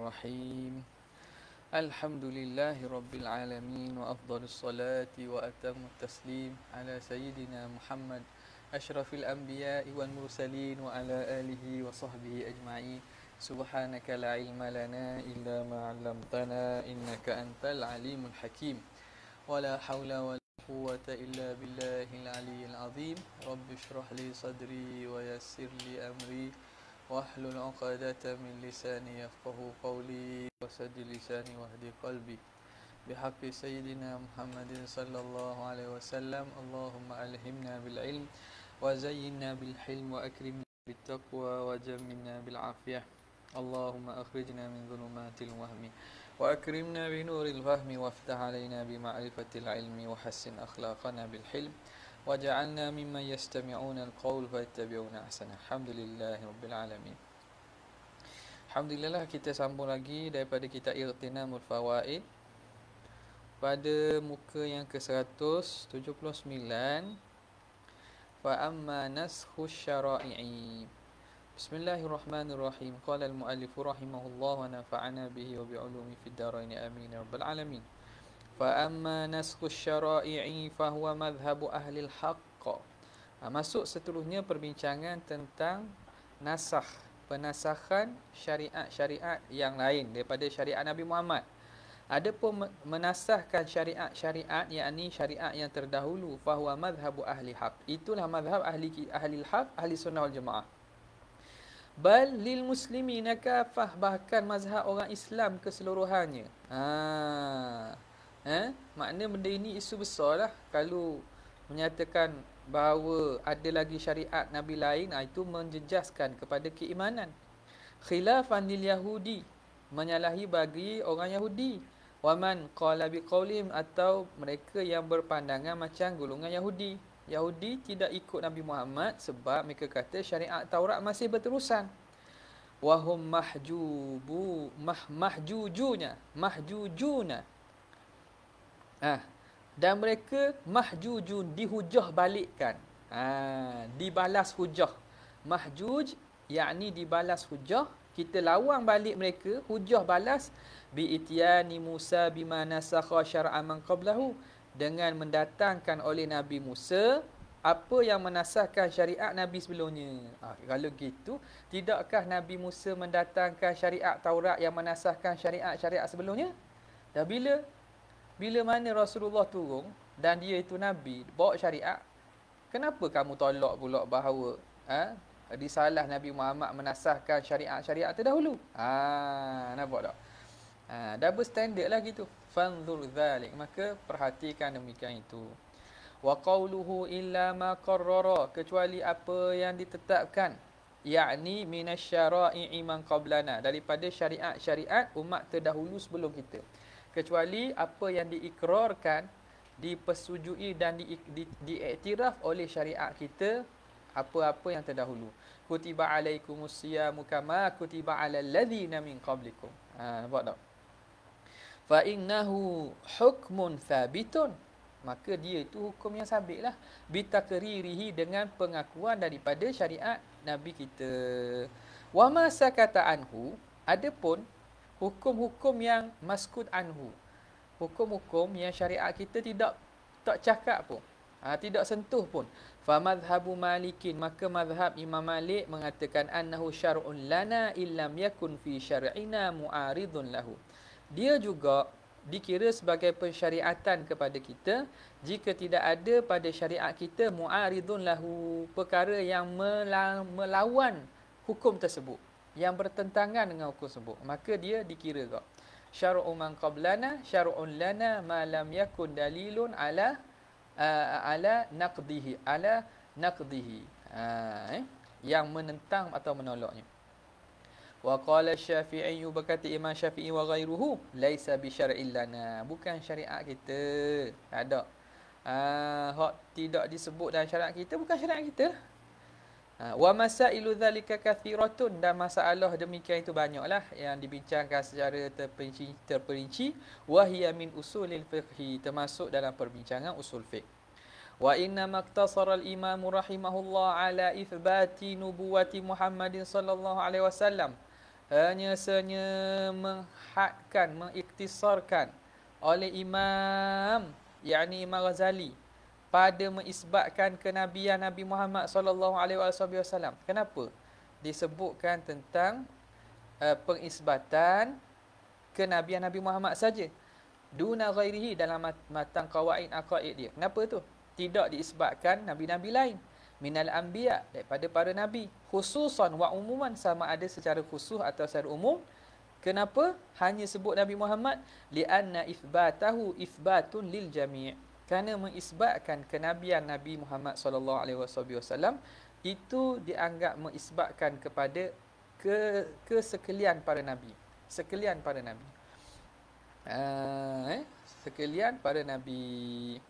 Bismillahirrahmanirrahim. Alhamdulillahi Rabbil Alamin. Wa afdalus salati wa atamut taslim ala Sayyidina Muhammad ashrafil anbiya'i wal mursalin wa ala alihi wa sahbihi ajma'in. Subhanaka la ilma lana illa ma 'allamtana innaka antal alimul hakim. Wa la hawla wa la quwwata illa billahil aliyyil azim. Rabbi shrah li sadri wa yassir li amri wahlul 'uqdatam min lisani yafqahu qawli wasaddi lisani wahdi qalbi bihaqqi sayyidina Muhammadin sallallahu alaihi wasallam. Allahumma alhimna bil ilm wa zayyinna bil hilm wa akrimna bit taqwa wa jammilna bil afiyah. Allahumma akhrijna min dhulumatil wahmi wa akrimna bi nuril fahmi waftah alaina bi ma'rifatil ilmi wa hassin akhlaqana bil hilm waj'alna mimman yastami'una al-qaul fayattabi'una ahsana. Alhamdulillahirabbil alamin. Alhamdulillah, kita sambung lagi daripada kitab Ightinamul Fawaid pada muka yang ke-179. Fa amma naskhu syara'i. Bismillahirrahmanirrahim. Qala al-muallif rahimahullah wa nafa'ana bihi wa bi 'ulumi fid dharain amin ya rabbal alamin. Fa amma naskhu syara'i fa huwa madhhabu ahli al-haqq. Masuk seterusnya perbincangan tentang nasakh, penasakhan syariat-syariat yang lain daripada syariat Nabi Muhammad. Adapun menasahkan syariat-syariat, yakni syariat yang terdahulu, fa huwa madhhabu ahli haqq. Itulah madhhab ahli haqq, ahli sunnah wal jamaah. Bal lil muslimina kafah, bahkan mazhab orang Islam keseluruhannya. Makna benda ini isu besar lah. Kalau menyatakan bahawa ada lagi syariat Nabi lain, itu menjejaskan kepada keimanan. Khilafan lil Yahudi, menyalahi bagi orang Yahudi. Waman qala biqaulihim, atau mereka yang berpandangan macam golongan Yahudi. Yahudi tidak ikut Nabi Muhammad sebab mereka kata syariat Taurat masih berterusan. Wahum mahjujuna. Dan mereka mahjujun, dihujah balikkan. Dibalas hujah. Mahjuj yakni dibalas hujah. Kita lawan balik mereka, hujah balas. Bi ityani Musa bima nasakha syar'a man qablahu, dengan mendatangkan oleh Nabi Musa apa yang menasahkan syariat Nabi sebelumnya. Kalau gitu, tidakkah Nabi Musa mendatangkan syariat Taurat yang menasahkan syariat-syariat sebelumnya? Dah bila mana Rasulullah turun dan dia itu Nabi, bawa syariat, kenapa kamu tolak pula bahawa risalah Nabi Muhammad menasahkan syariat-syariat terdahulu? Nampak tak? Double standard lah gitu. Fanzur dhalik, maka perhatikan demikian itu. Wa qawluhu illa ma qarrara, kecuali apa yang ditetapkan, yakni minasyara'i man qablana, daripada syariat-syariat umat terdahulu sebelum kita. Kecuali apa yang diikrarkan, dipersetujui dan diiktiraf oleh syariat kita, apa-apa yang terdahulu. Kutiba alaikumus siyamu kama kutiba alal ladzina min qablikum. Nampak tak? Fa innahu hukmun thabitun, maka dia itu hukum yang sabit lah. Bitakririhi, dengan pengakuan daripada syariat Nabi kita. Wa ma sakata anhu, adapun hukum-hukum yang maskut anhu, hukum-hukum yang syariat kita tak cakap pun, tidak sentuh pun. Fa madhhabu Malikin, maka mazhab Imam Malik mengatakan annahu syar'un lana illam yakun fi syar'ina mu'aridun lahu. Dia juga dikira sebagai pensyariatan kepada kita jika tidak ada pada syariat kita mu'aridun lahu, perkara yang melawan hukum tersebut, yang bertentangan dengan hukum tersebut, maka dia dikira kok syar'u man qablana syar'un lana ma lam yakun dalilun ala naqdihi yang menentang atau menolaknya. Wa qala Syafi'i, berkata Imam Syafi'i, wa ghairuhu laisa bi syar'in lana, bukan syariat kita. Ada hak tidak disebut dalam syariat kita, bukan syariat kita. Wa masailu dzalika kathiratun, dan masalah demikian itu banyaklah yang dibincangkan secara terperinci. Wa hiya min usulil fiqhi, termasuk dalam perbincangan usul fiqh. Wa inna maktasara al-imam rahimahullah ala ithbati nubuwati Muhammadin sallallahu alaihi wasallam. hanya saja menghadkan, mengiktisarkan oleh Imam, yakni Imam Ghazali, pada mengisbatkan kenabian Nabi Muhammad sallallahu alaihi wasallam. Kenapa? Disebutkan tentang pengisbatan kenabian Nabi Muhammad saja. Duna ghairihi dalam matan qawaid aqaid dia. Kenapa tu? Tidak diisbatkan nabi-nabi lain. Minal anbiya, daripada para nabi. Khususan wa umuman, sama ada secara khusus atau secara umum. Kenapa hanya sebut Nabi Muhammad? Lianna ithbatahu ithbatun lil jami'. Kerana mengisbatkan kenabian Nabi Muhammad sallallahu alaihi wasallam itu dianggap mengisbatkan kepada kesekalian para nabi. Sekalian para nabi. Sekalian para nabi.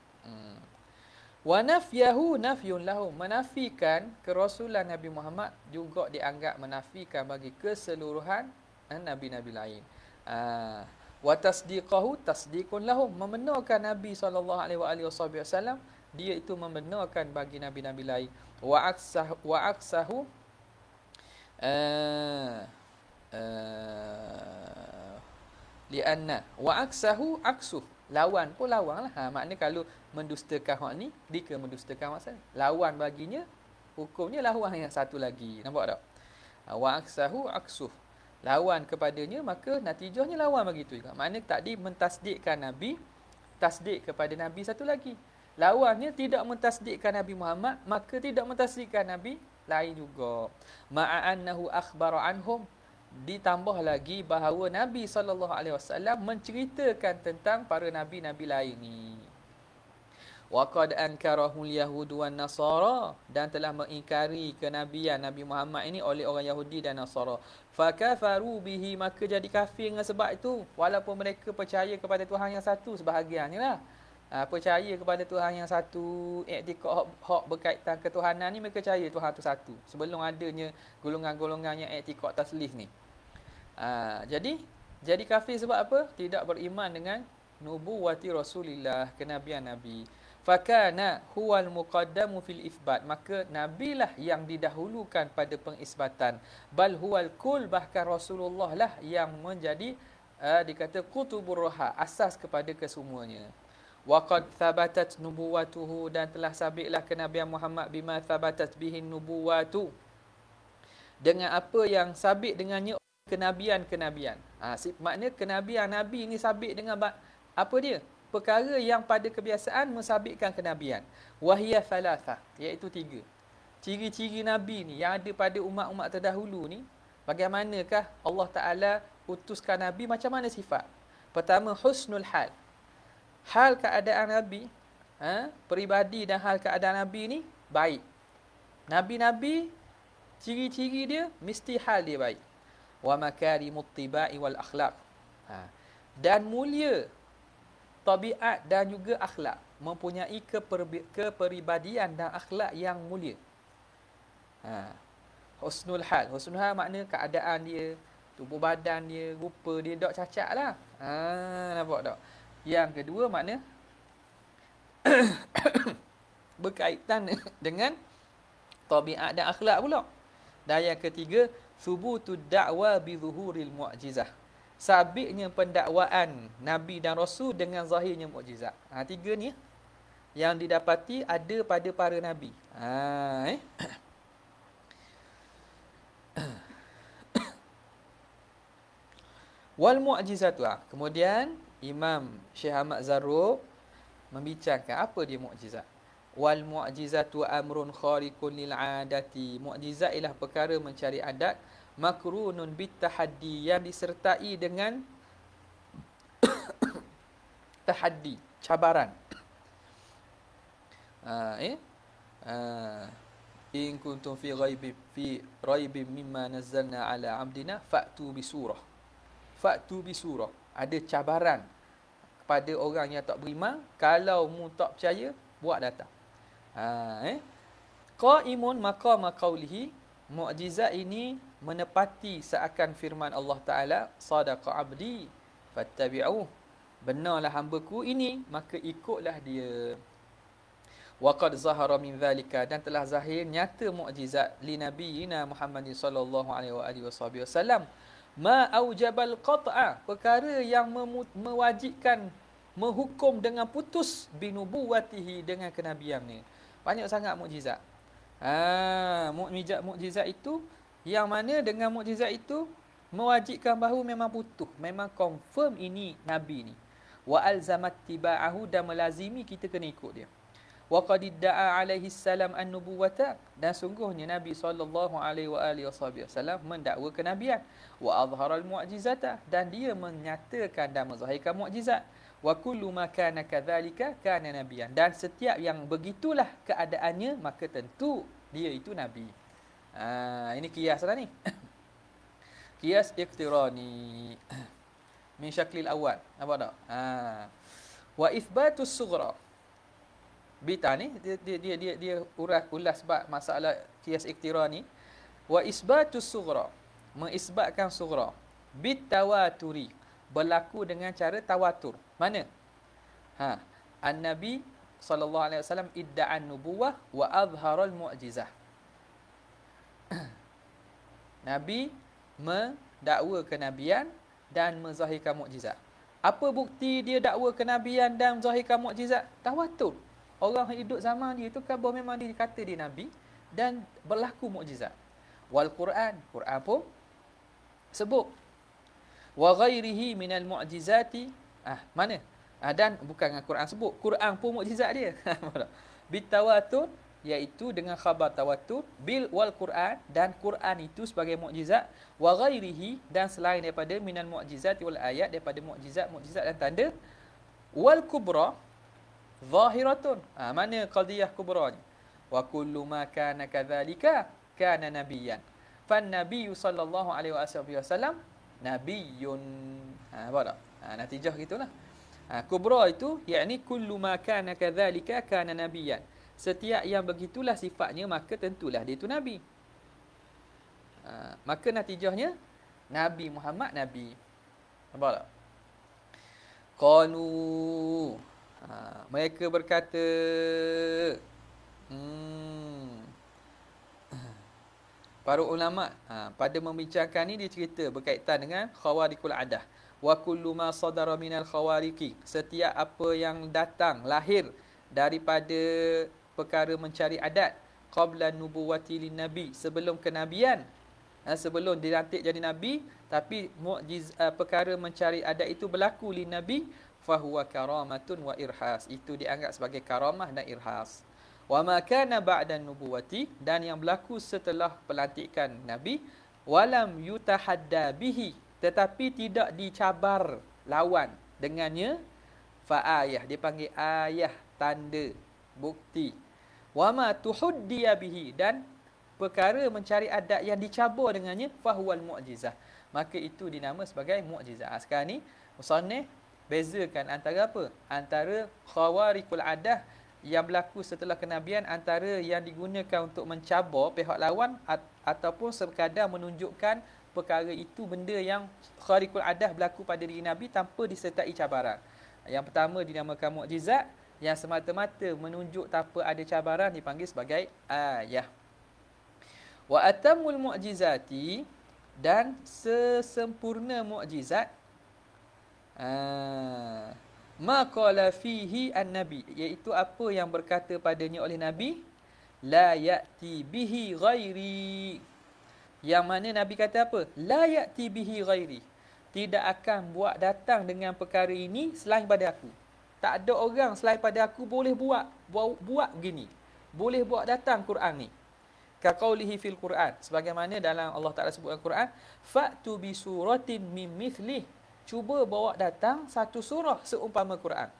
Wa nafyahu nafyun lahum, menafikan kerasulan Nabi Muhammad juga dianggap menafikan bagi keseluruhan nabi-nabi lain. Wa tasdiqahu tasdiqun lahum, membenarkan Nabi sallallahu alaihi wasallam dia itu membenarkan bagi nabi-nabi lain. Wa aksahu lianna wa aksahu aksuh, lawan pun lawan lah. Maknanya kalau mendustakan hak ni, dia mendustakan hak sana. Lawan baginya, hukumnya lawan yang satu lagi. Nampak tak? Wa aksahu aksuh, lawan kepadanya, maka natijahnya lawan begitu juga. Maknanya tadi mentasdikkan Nabi, tasdik kepada Nabi satu lagi. Lawannya tidak mentasdikkan Nabi Muhammad, maka tidak mentasdikkan Nabi lain juga. Ma'annahu akhbara anhum, ditambah lagi bahawa Nabi SAW menceritakan tentang para nabi-nabi lain ni. Wa qad ankarahu al-yahud wan nasara, dan telah mengingkari kenabian Nabi Muhammad ini oleh orang Yahudi dan Nasara. Fa kafaru bihi, maka jadi kafir dengan sebab itu, walaupun mereka percaya kepada Tuhan yang satu sebahagiannya lah. Percaya kepada Tuhan yang satu, iktikad hak berkaitan ketuhanan ni, mereka percaya Tuhan tu satu sebelum adanya golongan-golongan yang iktikad taslih ni. Jadi kafir sebab apa? Tidak beriman dengan nubuwati Rasulillah, kenabian Nabi. Fakana huwal muqaddamu fil ithbat, maka nabilah yang didahulukan pada pengisbatan. Bal huwal kul, bahkan Rasulullah lah yang menjadi dikata qutubur roha, asas kepada kesemuanya. Wa qad thabatat nubuwatuhu, dan telah sabitlah kenabian Muhammad bima thabatat bihin nubuwatu, dengan apa yang sabit dengannya kenabian-kenabian. Maknanya kenabian Nabi ni sabit dengan apa dia? Perkara yang pada kebiasaan mensabitkan kenabian. Wahiyya thalatha, iaitu 3. Ciri-ciri Nabi ni yang ada pada umat-umat terdahulu ni, bagaimanakah Allah Ta'ala utuskan Nabi, macam mana sifat? Pertama, husnul hal. Hal keadaan Nabi, peribadi dan hal keadaan Nabi ni baik. Nabi-Nabi, ciri-ciri dia, mesti hal dia baik. Wa makarimut tibai wal akhlaq, dan mulia tabiat dan juga akhlak, mempunyai kepribadian dan akhlak yang mulia. Husnul hal. Husnul hal makna keadaan dia, tubuh badan dia, rupa dia tak cacat lah. Nampak tak? Yang kedua makna berkaitan dengan tabiat dan akhlak pula. Dan yang ketiga, thubutud da'wa bi zuhuril mu'jizah, sabitnya pendakwaan Nabi dan Rasul dengan zahirnya mukjizat. 3 ni yang didapati ada pada para Nabi. Wal mu'jizatu. Kemudian Imam Syekh Ahmad Zarruq membincangkan apa dia mukjizat. Wal mu'jizatu amrun khariqun lil 'adati. Mukjizat ialah perkara mencari adat, makrunun bitahaddi, yang disertai dengan tahaddi, cabaran. In kuntum fi raibin mimma nazzalna ala 'abdina fa'tu bi surah. Ada cabaran kepada orang yang tak beriman. Kalau mu tak percaya, buat datang. Qaimun maqama qaulihi, mukjizat ini menepati seakan firman Allah Ta'ala, sadaqa abdi fattabi'uh, benarlah hamba-Ku ini, maka ikutlah dia. Wa qad zahara min dhalika, dan telah zahir nyata mukjizat li nabiyina Muhammadin sallallahu alaihi wasallam, Ma aujabal qat'a, perkara yang mewajibkan, menghukum dengan putus binubuwatihi, dengan kenabiannya. Banyak sangat mukjizat. Mukjizat itu yang mana dengan mukjizat itu mewajibkan bahawa memang putus, memang confirm ini nabi ni. Wa alzamat tiba'ahu, dan melazimi kita kena ikut dia. Wa qad idda'a alaihi salam an-nubuwata, dan sungguhnya Nabi sallallahu alaihi wasallam mendakwa kenabian. Wa azhara al-mu'jizata, dan dia menyatakan dan menzahirkan mukjizat. Wa kullu ma kana kadzalika kana nabiyan, dan setiap yang begitulah keadaannya maka tentu dia itu nabi. Ini kias lah ni. Kias iqtirani min syaklil awal. Nampak tak? Wa ithbatus sughra. Bita ni dia ulas bab masalah kias iqtirani. Wa isbatus sughra, mengisbatkan sughra bitawaturi, berlaku dengan cara tawatur. Mana? An-Nabi sallallahu alaihi wasallam idda'an nubuwah wa azharal mu'jizah. Nabi mendakwa kenabian dan menzahirkan mukjizat. Apa bukti dia dakwa kenabian dan menzahirkan mukjizat? Tawatur. Orang hidup zaman dia tu khabar memang dia kata dia nabi dan berlaku mukjizat. Wal Quran, Quran pun sebut. Wa ghairihi minal mu'jizati. Mana? Dan bukan dengan Quran sebut, Quran pun mukjizat dia. Bitawatur, iaitu dengan khabar tawatur, bil wal Quran, dan Quran itu sebagai mukjizat, wa ghairihi, dan selain daripada minal mu'jizati wal ayat, daripada mukjizat dan tanda, wal kubra zahiratun. Mana qadiyah kubra ni? Wa kullu ma kana kadzalika kana nabiyyan. Fan nabiyyu sallallahu alaihi wasallam nabiyyun. Apa dah? Natijah gitulah. Kubra itu yakni kullu ma kana kadzalika kana nabiyyan. Setiap yang begitulah sifatnya maka tentulah dia itu nabi. Maka natijahnya Nabi Muhammad nabi. Nampak tak? Qalu, mereka berkata, para ulama pada membincangkan ni dia cerita berkaitan dengan khawarikul adah. Wa kullu ma sadara minal khawariki, setiap apa yang datang lahir daripada perkara mencari adat, qabla nubuwati lin nabi, sebelum kenabian, sebelum dilantik jadi nabi, tapi perkara mencari adat itu berlaku lin nabi, fahuwa karamatun wa irhas, itu dianggap sebagai karamah dan irhas. Wa ma kana ba'da nubuwati, dan yang berlaku setelah pelantikan nabi, walam yutahadda bihi, tetapi tidak dicabar lawan dengannya, fa ayah, dipanggil ayah, tanda, bukti. Wa ma tuhaddiya bihi, dan perkara mencari adat yang dicabar dengannya, fahuwal mu'jizah, maka itu dinama sebagai mukjizat. Sekarang ni musannif bezakan antara apa? Antara khawarikul adah yang berlaku setelah kenabian, antara yang digunakan untuk mencabar pihak lawan ataupun sekadar menunjukkan perkara itu benda yang khawarikul adah berlaku pada diri Nabi tanpa disertai cabaran. Yang pertama dinamakan mukjizat, yang semata-mata menunjuk tanpa ada cabaran dipanggil sebagai ayah. Wa atamul mu'jizati, dan sesempurna mukjizat, ma qala fihi an-nabi, iaitu apa yang berkata padanya oleh Nabi, la ya'ti bihi ghairi, yang mana Nabi kata apa? La ya'ti bihi ghairi, tidak akan buat datang dengan perkara ini selain pada aku. Tak ada orang selain pada aku boleh buat begini, boleh buat datang Quran ni. Ka qaulihi fil Quran, sebagaimana dalam Allah Taala sebut dalam Quran, fa'tu bi suratin min mithlih, cuba bawa datang satu surah seumpama Quran.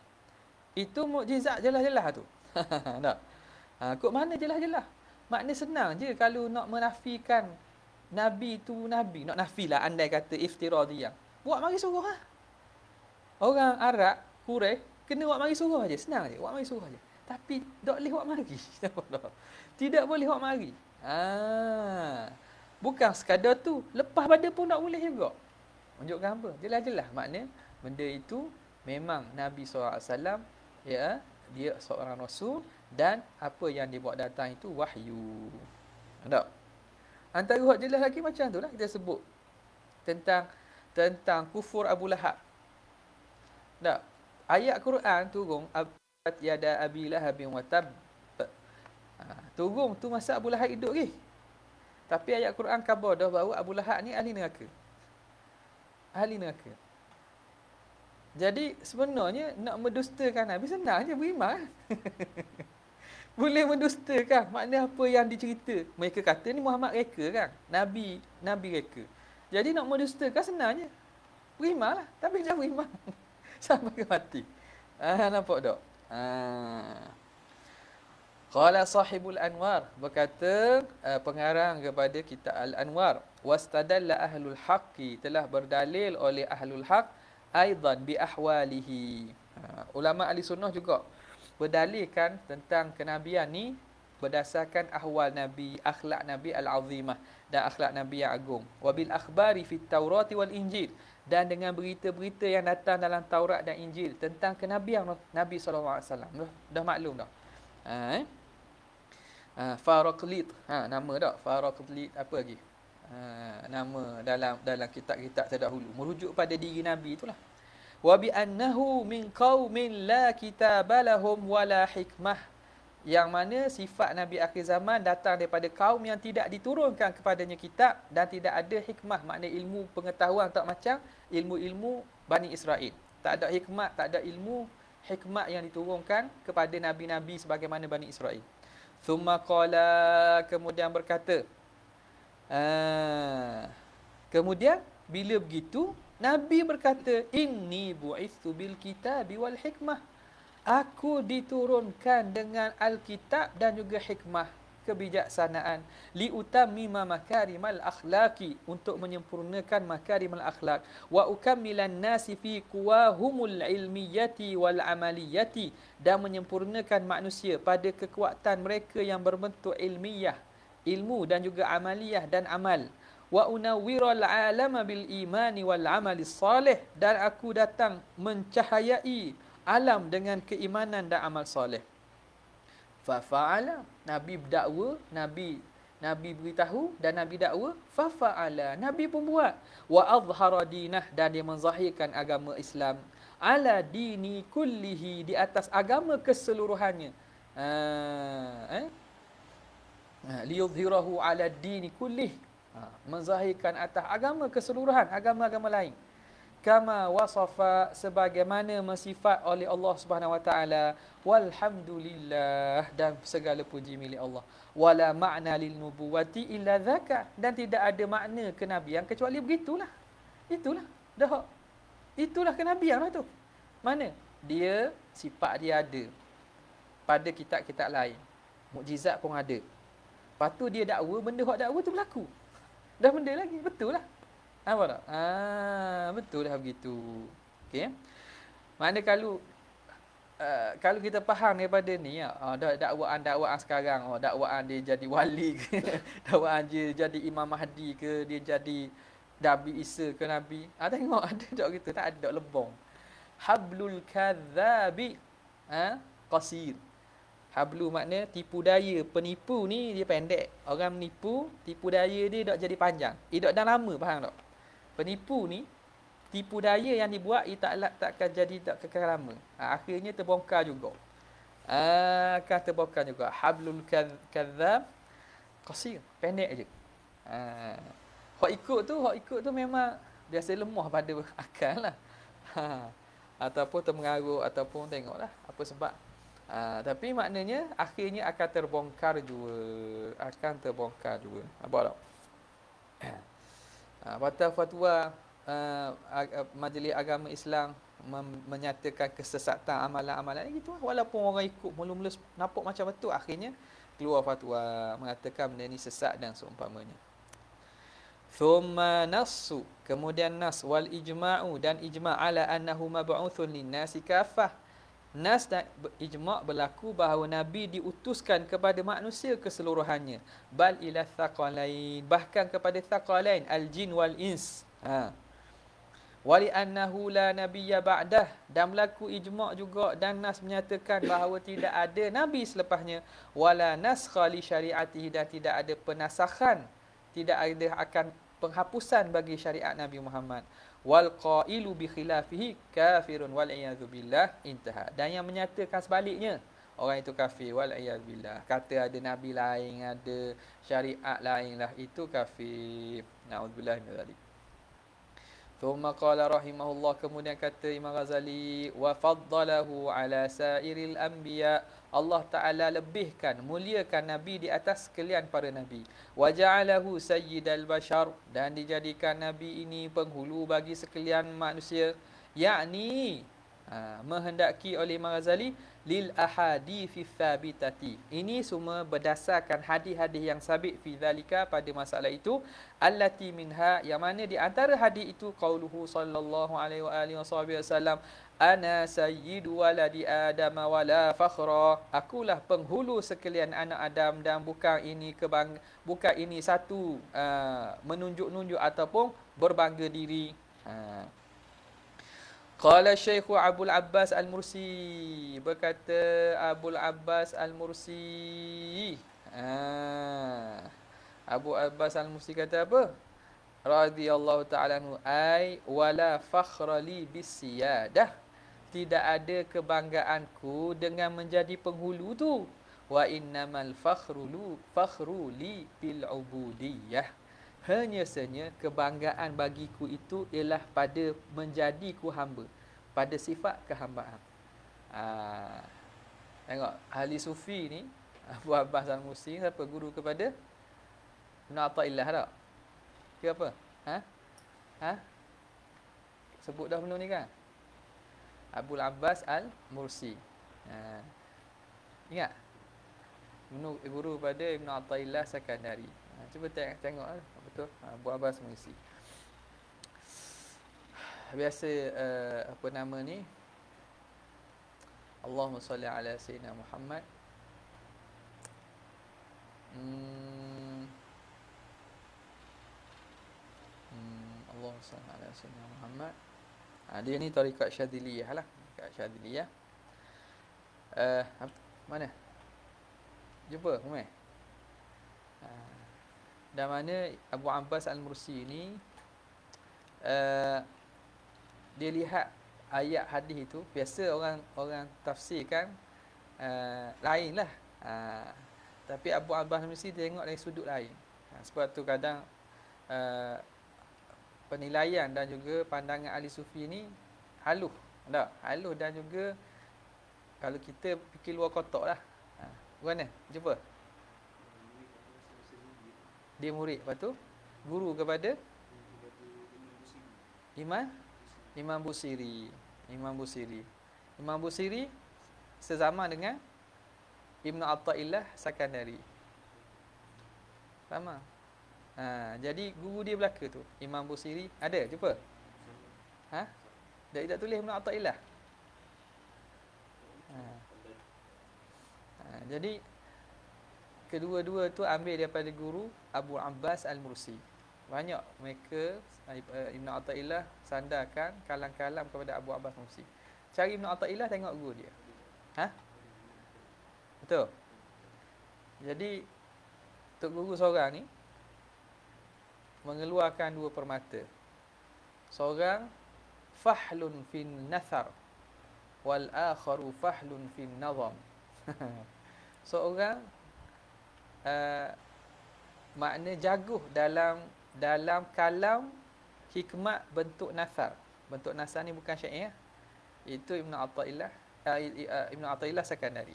Itu mukjizat jelas-jelas tu. Tak? Kok mana jelas-jelas? Makna senang je kalau nak menafikan Nabi tu nabi. Nak nafilah andai kata iftiradiyah. Buat mari surah. Orang Arab, Quraisy, kena buat mari surah je. Senang je. Buat mari surah je. Tapi tak boleh buat mari. Tidak boleh buat mari. Bukan sekadar tu. Lepas pada pun tak boleh juga. Menunjukkan apa? Jelas-jelas makna benda itu memang Nabi SAW, ya, dia seorang rasul, dan apa yang dibuat datang itu wahyu. Tak? Antara hak jelas lagi macam tu lah kita sebut. tentang kufur Abu Lahab. Tak. Ayat Quran turun yada Abi Lahabin wa tab. Turun tu masa Abu Lahab hidup lagi. Tapi ayat Quran khabar dah bahawa Abu Lahab ni ahli neraka. Ahli neraka. Jadi sebenarnya nak mendustakan Nabi senang je beriman. Boleh mendustakan. Maknanya apa yang dicerita. Mereka kata ni Muhammad reka kan. Nabi reka. Jadi nak mendustakan senang je. Beriman lah. Tapi jangan beriman. Sampai ke mati. Nampak tak? Qala sahibul anwar. Berkata pengarang kepada kitab Al-Anwar. Wastadalla ahlul haqqi. Telah berdalil oleh ahlul haqq. Aidan bi ahwalihi. Ulama ahli sunnah juga berdalilkan tentang kenabian ni berdasarkan ahwal Nabi, akhlak Nabi al-azimah dan akhlak Nabi yang agung. Wabil akhbari fit Taurati wal Injil, dan dengan berita-berita yang datang dalam Taurat dan Injil tentang kenabian Nabi sallallahu alaihi wasallam. Dah maklum dah. Faraqlit. Nama dak Faraqlit apa lagi? Nama dalam kitab-kitab terdahulu merujuk pada diri Nabi itulah. Wa bi annahu min qaumin la kitabalahum wala hikmah, yang mana sifat Nabi akhir zaman datang daripada kaum yang tidak diturunkan kepadanya kitab dan tidak ada hikmah, makna ilmu pengetahuan tak macam ilmu-ilmu Bani Israel. Tak ada hikmah, tak ada ilmu hikmah yang diturunkan kepada nabi-nabi sebagaimana Bani Israel. Thumma qala, kemudian berkata, kemudian bila begitu Nabi berkata, inni bu'ithu bil kitabi wal hikmah, aku diturunkan dengan Alkitab dan juga hikmah, kebijaksanaan, li utammima makarimal akhlaqi, untuk menyempurnakan makarimal akhlak, wa ukammilan nasi fi quwahumul ilmiyati wal amaliyati, dan menyempurnakan manusia pada kekuatan mereka yang berbentuk ilmiah, ilmu dan juga amaliyah dan amal. Wa unawwiral alama bil imani wal amali salih, dan aku datang mencahayai alam dengan keimanan dan amal soleh. Fa fa'ala, Nabi berdakwa, Nabi beritahu dan Nabi dakwa. Fa fa'ala, Nabi pun buat. Wa azhara dinah, dan dia menzahirkan agama Islam, ala dini kullihi, di atas agama keseluruhannya. Liyudhirahu ala dini kullih, menzahirkan atas agama keseluruhan, agama-agama lain. Kama wasafa, sebagaimana mensifat oleh Allah Subhanahu wa taala, walhamdulillah, dan segala puji milik Allah. Wala ma'na lil nubuwati illa dzaka, dan tidak ada makna kenabian kecuali begitulah. Itulah dah. Itulah kenabian lah tu. Mana? Dia sifat dia ada pada kitab-kitab lain. Mukjizat pun ada. Lepas tu dia dakwa, benda hak dakwa tu berlaku. Dah benda lagi, betul lah. Apa tak? Betul dah begitu. Okey. Mana kalau kita faham daripada ni, dakwaan sekarang, dakwaan dia jadi wali ke, dakwaan dia jadi Imam Mahdi ke, dia jadi Nabi Isa ke Nabi. Tengok ada tak gitu, tak ada lebong. Hablul kadzabi qasir. Hablu makna tipu daya, penipu ni dia pendek. Orang menipu, tipu daya dia tak jadi panjang. Dia dah lama, faham tak? Penipu ni, tipu daya yang dibuat ia takkan jadi tak kekal lama. Akhirnya terbongkar juga. Akan terbongkar juga. Hablul kadzab qasir, pendek je. Hak ikut tu memang biasa lemah pada akal lah. Ataupun termengaruh, ataupun tengoklah apa sebab. Tapi maknanya akhirnya akan terbongkar juga. Apa tak? Fatwa Majlis Agama Islam menyatakan kesesatan amalan-amalan ni gitu. Walaupun orang ikut mula-mula nampak macam betul, akhirnya keluar fatwa mengatakan benda ni sesat dan seumpamanya. Thumma nassu, kemudian nas wal ijma'u, dan ijma' ala annahu mab'utsun lin-nasi kaffah. Nas dan ijma' berlaku bahawa Nabi diutuskan kepada manusia keseluruhannya. Bal ila thaqalain, bahkan kepada thaqalain, al-jin wal ins. Wali annahu la nabiyya ba'dah, dan berlaku ijma' juga dan nas menyatakan bahawa tidak ada nabi selepasnya. Wala naskha li syariatihi, dan tidak ada penasakhan, tidak ada akan penghapusan bagi syariat Nabi Muhammad. Wal qailu bi khilafihi kafirun wal iyadzu billah, intaha. Dan yang menyatakan sebaliknya, orang itu kafir, wal iyadzu billah. Kata ada nabi lain, ada syariat lain lah, itu kafir. Naudzubillah min dzalik. Thumma qala rahimahullah, kemudian kata Imam Ghazali, wa faddalahu ala sairil anbiya, Allah Ta'ala lebihkan, muliakan Nabi di atas sekalian para Nabi. Wa ja'alahu sayyidal bashar, dan dijadikan Nabi ini penghulu bagi sekalian manusia. Yakni, menghendaki oleh Imam Ghazali, lil ahadithi thabitati. Ini semua berdasarkan hadis-hadis yang sabit fi zalika, pada masalah itu. Allati minha, yang mana di antara hadis itu, qauluhu sallallahu alaihi wa alihi wasallam, ana sayyidu waladi adam wala fakhra. Akulah penghulu sekalian anak Adam, dan bukan ini satu menunjuk-nunjuk ataupun berbangga diri. Qala Syekh Abdul Abbas Al-Mursi, berkata Abdul Abbas Al-Mursi. Abu Abbas Al-Mursi kata apa? Radhiyallahu ta'ala anhu, ai wala fakhra li bisiyadah. Tidak ada kebanggaanku dengan menjadi penghulu tu. Wa innamal fakhru li bil ubudiyah. Hanya saja kebanggaan bagiku itu ialah pada menjadiku hamba, pada sifat kehambaan. Tengok, ahli sufi ni, Abu Abbas Al-Mursi, siapa guru kepada Ibn Atha'illah tak? Ke apa? Sebut dah belum ni kan? Abu Abbas Al-Mursi. Ingat? Guru pada Ibn Atha'illah Sakandari. Cuba tengok betul. Abu Abbas Al-Mursi. Biasa apa nama ni? Allahumma salli ala sayyidina Muhammad. Allahumma salli ala sayyidina Muhammad. Dia ni tarikat Syadziliyah lah. Tarikat Syadziliyah. Mana? Jumpa, Umar? Dan mana Abu Abbas Al-Mursi ni, dia lihat ayat hadis itu, biasa orang tafsirkan lain lah. Tapi Abu Abbas Al-Mursi tengok dari sudut lain. Sebab tu kadang penilaian dan juga pandangan ahli sufi ni haluh. Tak? Haluh dan juga kalau kita fikir luar kotak lah. Bukan jumpa? Dia murid, lepas tu guru kepada Imam Busiri. Imam Busiri sezaman dengan Ibn Atha'illah Sakandari. Sama. Jadi guru dia belaka tu, Imam Busiri. Ada, jumpa? Tak tulis Ibn Atha'illah. Jadi kedua-dua tu ambil daripada guru Abu Abbas Al-Mursi. Banyak mereka Ibn Atha'illah sandarkan kalam-kalam kepada Abu Abbas Al-Mursi. Cari Ibn Atha'illah, tengok guru dia. Betul? Jadi Tok Guru seorang ni mengeluarkan dua permata. Seorang fahlun fin nathar wal akharu fahlun fin nazam. Seorang makna jaguh dalam kalam hikmat bentuk nasar. Bentuk nasar ni bukan syair. Itu Ibn Atha'illah Sakandari.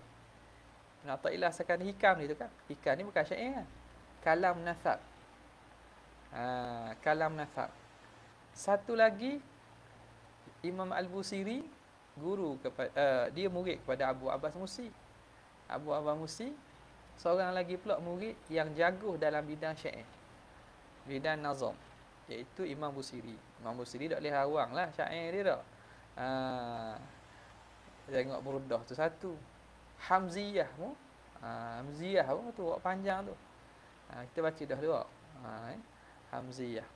Ibn Atha'illah Sakandari hikam ni tu kan. Hikam ni bukan syair. Kalam nasar. Kalam nasar. Satu lagi Imam Al-Busiri, guru kepada dia murid kepada Abu Abbas Mursi. Abu Abbas Mursi seorang lagi pula murid yang jaguh dalam bidang syair, bidang nazam, iaitu Imam Busiri. Imam Busiri tak boleh awang lah syair dia tak. Tengok Burdah tu satu. Hamziyah pun. Hamziyah pun tu buat panjang tu. Kita baca dah dua. Hamziyah.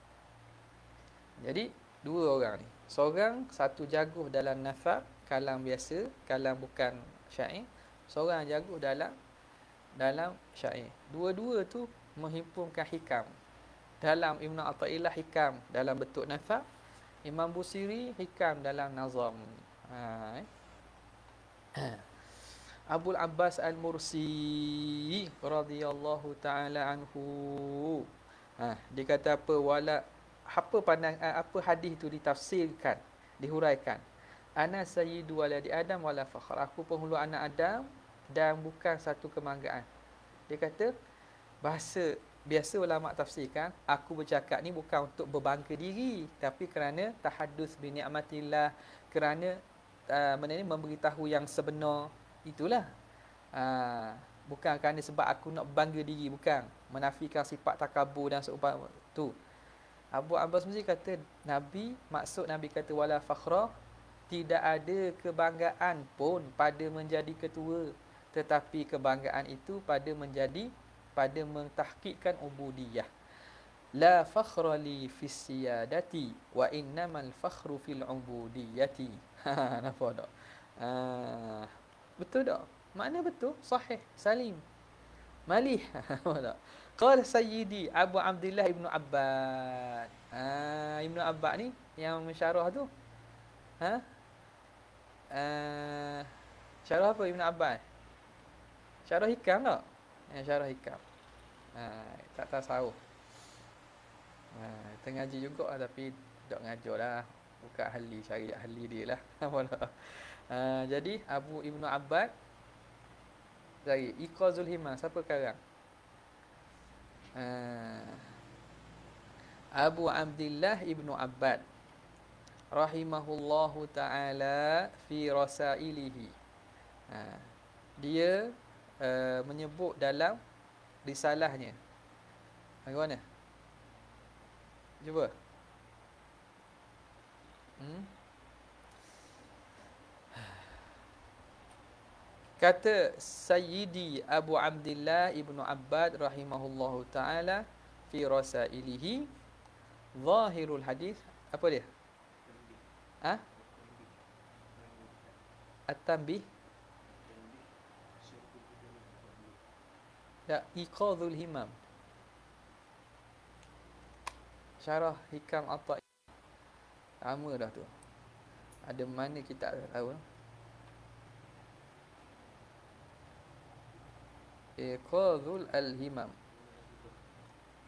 Jadi dua orang ni. Seorang satu jaguh dalam nafak, kalam biasa, kalam bukan syair. Seorang jaguh dalam syair. Dua-dua tu menghimpunkan hikam. dalam Ibn Athaillah hikam dalam bentuk nathar, Imam Busiri hikam dalam nazam. Ha, Abul Abbas Al-Mursi radhiyallahu taala anhu. Dia kata apa, wala apa pandang apa hadis tu ditafsirkan, dihuraikan. Ana sayyidu waladi Adam wala fakhr. Aku penghulu anak Adam dan bukan satu kebanggaan. Dia kata bahasa biasa ulama tafsirkan, aku bercakap ni bukan untuk berbangga diri, tapi kerana tahaddus bi ni'matillah, kerana memberitahu yang sebenar. Itulah. Bukan kerana sebab aku nak bangga diri, bukan menafikan sifat takabur dan seumpama tu. Abu Abbas mesti kata Nabi, maksud Nabi kata wala fakhra, tidak ada kebanggaan pun pada menjadi ketua, tetapi kebanggaan itu pada mentahqiqkan ubudiyah. La fakhra li fis siyadati wa innamal fakhru fil ubudiyati. Nampak tak? Betul tak? Makna betul, sahih, salim, malih. Tak? Qala Sayyidi Abu Abdullah Ibnu Abbad. Ibnu Abbad ni yang mensyarah tu. Syarah apa Ibnu Abbad? Syarah hikam tak? Syarah hikam. Tak tasawuf. Tengah ngaji juga tapi tak ngajar lah. Buka ahli, syariat ahli dia lah. Jadi Abu Ibnu Abbad dari Iqazul Himam, siapa karang? Abu Abdullah Ibnu Abbad rahimahullahu ta'ala fi rasailihi. Dia menyebut dalam risalahnya. Bagaimana? Cuba. Kata Sayyidi Abu Abdullah Ibnu Abbad rahimahullahu ta'ala fi rasailihi, zahirul hadis, apa dia? At-tanbih. Ya, Iqadhul Himam. Syarah hikam Atha. Lama dah tu. Ada mana kita tak tahu. Iqadhul Al-Himam.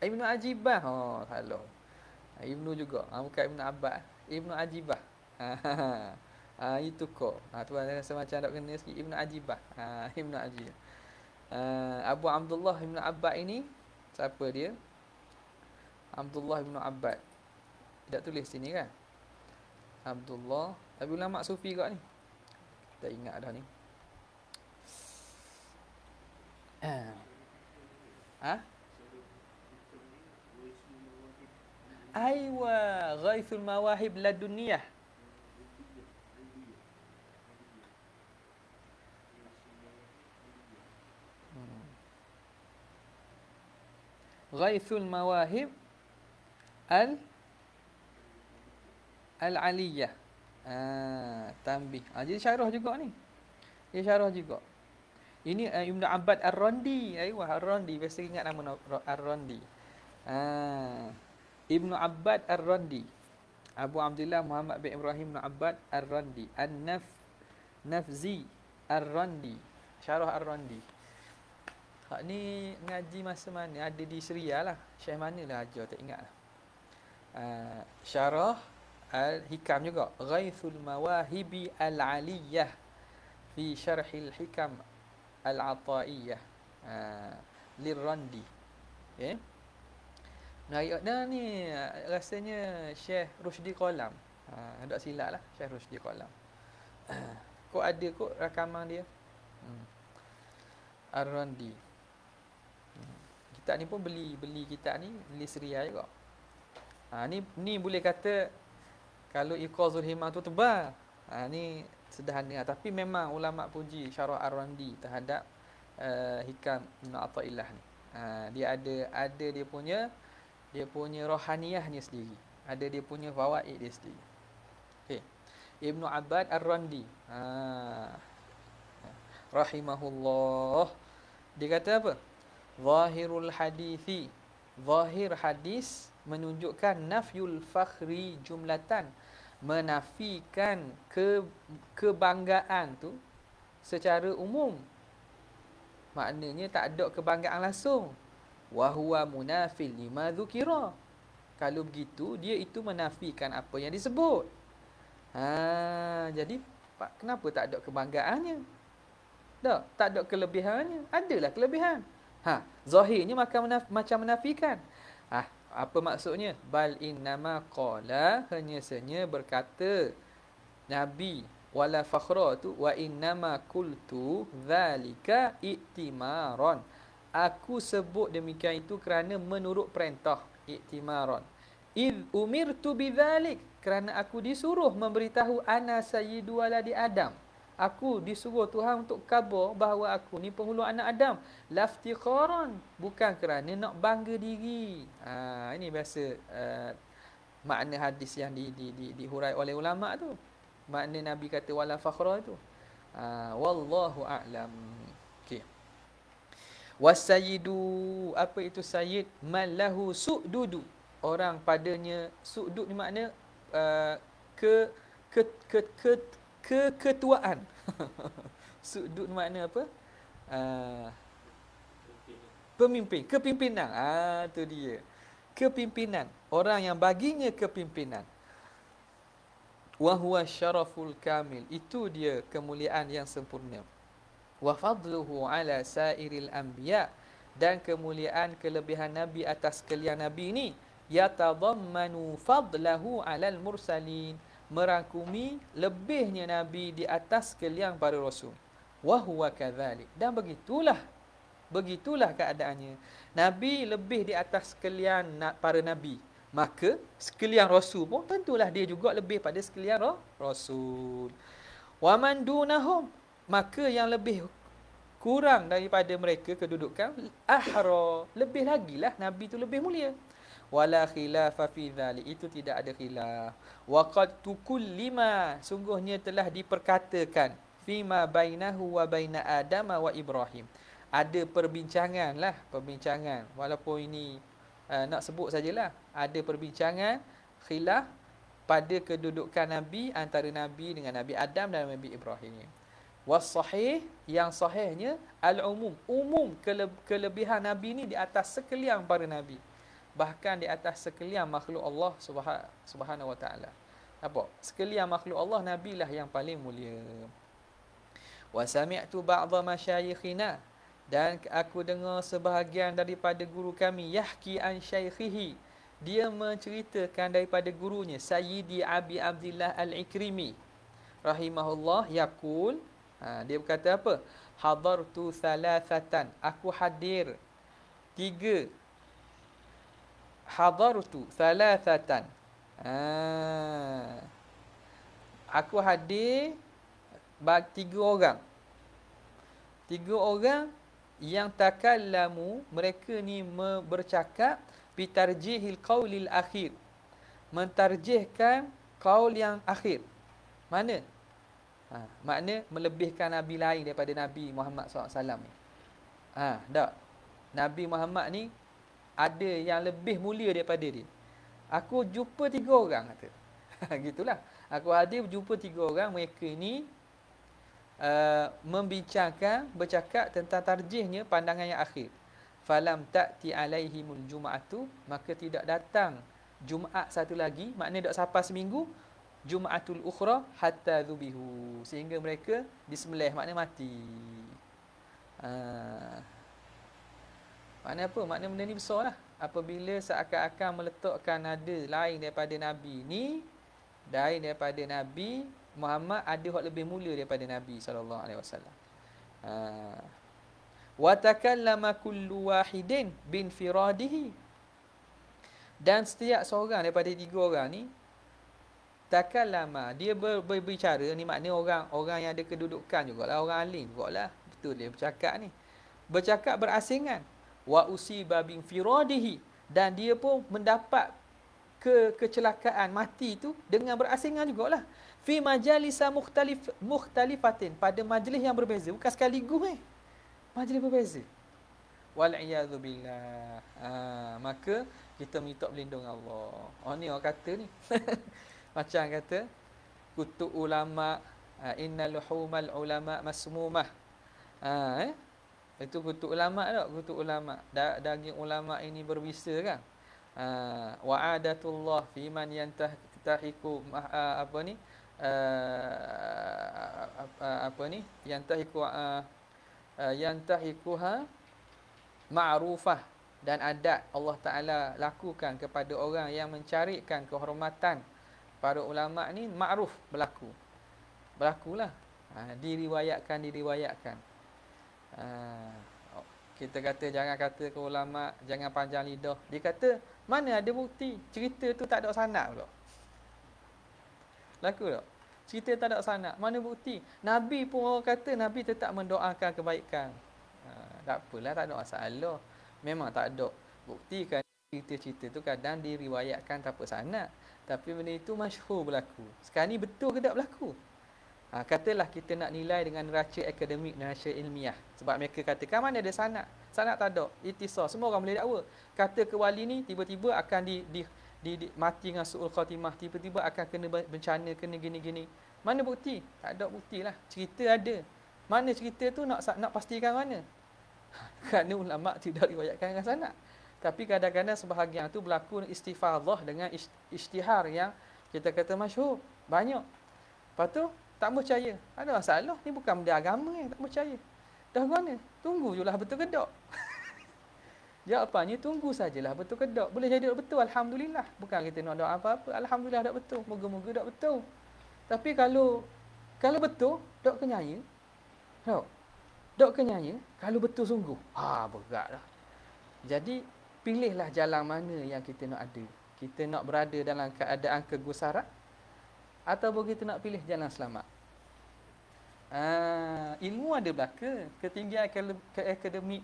Ibnu Ajibah. Salah. Ibnu juga. Bukan Ibnu Abbas. Ibnu Ajibah. Itu kok. Tu rasa macam tak kena sikit. Ibnu Ajibah. Ibnu Ajibah. Abu Abdullah Ibnu Abbad ini, siapa dia? Abdullah Ibnu Abbad. Tidak tulis sini kan? Abdullah. Tapi ulama sufi kat ni. Tak ingat dah ni. Aywa, Ghaithul Mawahib Ladunniyah. Ghaithul Mawahib Al-Aliyah. Tanbih. Jadi syarah juga ni. Dia syarah juga. Ini Ibnu Abbad Ar-Randi. Ar-Randi. Biasa ingat nama Ar-Randi. Ibnu Abbad Ar-Randi. Abu Abdullah Muhammad bin Ibrahim Ibnu Abbad Ar-Randi. Nafzi Ar-Randi. Syarah Ar-Randi. Hak ni ngaji masa mana? Ada di Syria lah. Syekh mana lah ajar, tak ingat lah. Syarah Al-Hikam juga. Ghaithul Mawahibi Al-Aliyah fi Syarhil Hikam Al-Ataiyah Lirrandi. Okay. Nah ni rasanya Syekh Rushdi Qalam. Tak silap lah, Syekh Rushdi Qalam. Kok ada kok rakaman dia. Ar-Randi. Kitab ni pun beli kitab ni, beli Syria juga. Ni boleh kata kalau Iqazul Himam tu tebal. Ni sederhana, tapi memang ulama puji syarah Ar-Randi terhadap hikam Ibn Athaillah ni. Dia ada dia punya rohaniyahnya sendiri. Ada dia punya fawaid dia sendiri. Okey. Ibnu Abbad Ar-Randi. Rahimahullah. Dia kata apa? Zahirul hadithi. Zahir hadis menunjukkan nafyul fakhri jumlatan, menafikan kebanggaan tu secara umum. Maknanya tak ada kebanggaan langsung. Wa huwa munafil lima dzukira. Kalau begitu, dia itu menafikan apa yang disebut. Jadi kenapa tak ada kebanggaannya? Tak ada kelebihannya. Adalah kelebihan. Zahirnya macam menafikan. Apa maksudnya? Bal innama qala, hanya saja berkata Nabi wala fakhra tu, wa innama qultu dzalika i'timaron. Aku sebut demikian itu kerana menurut perintah, i'timaron. Id umirtu bidzalik, kerana aku disuruh memberitahu ana sayyidu waladi Adam. Aku disuruh Tuhan untuk khabar bahawa aku ni penghulu anak Adam. Laftiqaran, bukan kerana nak bangga diri. Ini biasa makna hadis yang dihurai oleh ulama tu. Makna Nabi kata wala fakhra tu. Wallahu a'lam. Okey. Wasayyidu, apa itu sayyid? Mallahu su'dudu, orang padanya su'dud ni makna keketuaan. Su'dud makna apa? Pemimpin, kepimpinan. Tu dia. Kepimpinan, orang yang baginya kepimpinan. Wa huwa syaraful kamil, itu dia kemuliaan yang sempurna. Wa fadluhu ala sairil anbiya, dan kemuliaan kelebihan Nabi atas sekalian Nabi ini yatadammanu fadlahu alal mursalin, merangkumi lebihnya Nabi di atas sekalian para rasul. Wa huwa kadzalik, dan begitulah keadaannya. Nabi lebih di atas sekalian para Nabi, maka sekalian Rasul pun tentulah dia juga lebih pada sekalian Rasul. Wa man dunahum, maka yang lebih kurang daripada mereka kedudukan, ahra, lebih lagilah Nabi itu lebih mulia. Wala khilafa fi dzalik, itu tidak ada khilaf. Wa qad tukullima, sungguhnya telah diperkatakan, fima bainahu wa baina Adam wa Ibrahim. Ada perbincangan, walaupun ini nak sebut sajalah, ada perbincangan khilaf pada kedudukan Nabi antara Nabi dengan Nabi Adam dan Nabi Ibrahim. Was-sahih, yang sahihnya al-umum, kelebihan Nabi ni di atas sekalian para Nabi, bahkan di atas sekalian makhluk Allah Subhanahu wa taala. Apa? Sekalian makhluk Allah, Nabi lah yang paling mulia. Wa sami'tu ba'dha masyayikhina, dan aku dengar sebahagian daripada guru kami, yahki an syaikhihi, dia menceritakan daripada gurunya, Sayyidi Abi Abdillah Al-Ikrimi rahimahullah, yaqul, dia berkata apa? Hadartu thalathatan, aku hadir tiga. Hadartu thalathatan, aku hadir tiga orang yang takallamu, mereka ni bercakap bitarjihil qaulil akhir, mentarjihkan qaul yang akhir. Mana? Makna melebihkan Nabi lain daripada Nabi Muhammad SAW ni. Tak. Nabi Muhammad ni ada yang lebih mulia daripada dia. Aku jumpa tiga orang, kata. Gitulah. Aku hadir jumpa tiga orang, mereka ni bercakap tentang tarjihnya pandangan yang akhir. Falam ta'ti alaihimul jum'atu, maka tidak datang Jumaat satu lagi, maknanya dak sampai seminggu, Jum'atul ukhra hatta dhubihu, sehingga mereka disembelih, maknanya mati. Maknanya apa? Maknanya benda ni besar lah. Apabila seakan-akan meletakkan nada lain daripada Nabi ni, lain daripada Nabi Muhammad, ada hak lebih mulia daripada Nabi SAW. Wa takallama kullu wahidin bin firadihi, dan setiap seorang daripada tiga orang ni, takallama, dia berbicara, ni maknanya orang yang ada kedudukan jugalah, orang alim jugalah, betul dia bercakap ni, bercakap berasingan. Wa usiba bin firadihi, dan dia pun mendapat kecelakaan, mati tu dengan berasingan jugalah. Fi majalisa mukhtalifatin, pada majlis yang berbeza, bukan sekaligus majlis berbeza. wal iyadzu billah. Maka kita minta perlindungan Allah. Oh ni orang kata ni. Macam kata kutu ulama, innal luhumal ulama masmumah. Itu kutu ulama tak? Kutu ulama. Daging ulama ini berbisa kan? Wa'adatullah fi man yantahiku apa ni? Apa ni? Yantahikuha ma'rufah, dan adat Allah Ta'ala lakukan kepada orang yang mencarikan kehormatan para ulama ni ma'ruf, berlakulah. Diriwayatkan. Kita kata jangan kata ke ulama, jangan panjang lidah. Dia kata mana ada bukti, cerita tu tak ada sanad pula. Laku tak? Cerita tak ada sanad, mana bukti? Nabi pun orang kata Nabi tetap mendoakan kebaikan. Tak apalah, tak ada masalah. Memang tak ada bukti kan, cerita-cerita tu kadang diriwayatkan tanpa sanad, tapi benda itu masyhur berlaku. Sekarang ni betul ke tak berlaku? Katalah kita nak nilai dengan neraca akademik, neraca ilmiah. Sebab mereka katakan mana ada sanad. Sanad tak ada. Itisar. Semua orang boleh dakwa. Kata ke wali ni tiba-tiba akan mati dengan su'ul khatimah. Tiba-tiba akan kena bencana, kena gini-gini. Mana bukti? Tak ada bukti lah. Cerita ada. Mana cerita tu nak pastikan mana? Kerana ulama' tidak riwayatkan dengan sanad. Tapi kadang-kadang sebahagian tu berlaku istifadhah dengan isytihar yang kita kata masyhur. Banyak. Lepas tu tak percaya. Ada masalah. Ni bukan benda agama yang tak percaya. Dah mana? Tunggu je lah betul ke tak? Jawapannya tunggu sajalah betul ke tak. Boleh jadi tak betul, alhamdulillah. Bukan kita nak doa apa-apa, alhamdulillah tak betul. Moga-moga tak betul. Tapi kalau betul, tak kenyanya. Tak. Tak kenyanya, kalau betul sungguh. Berat dah. Jadi pilihlah jalan mana yang kita nak ada. Kita nak berada dalam keadaan kegusaran ataupun kita nak pilih jalan selamat. Ilmu ada belaka, ketinggian akademik,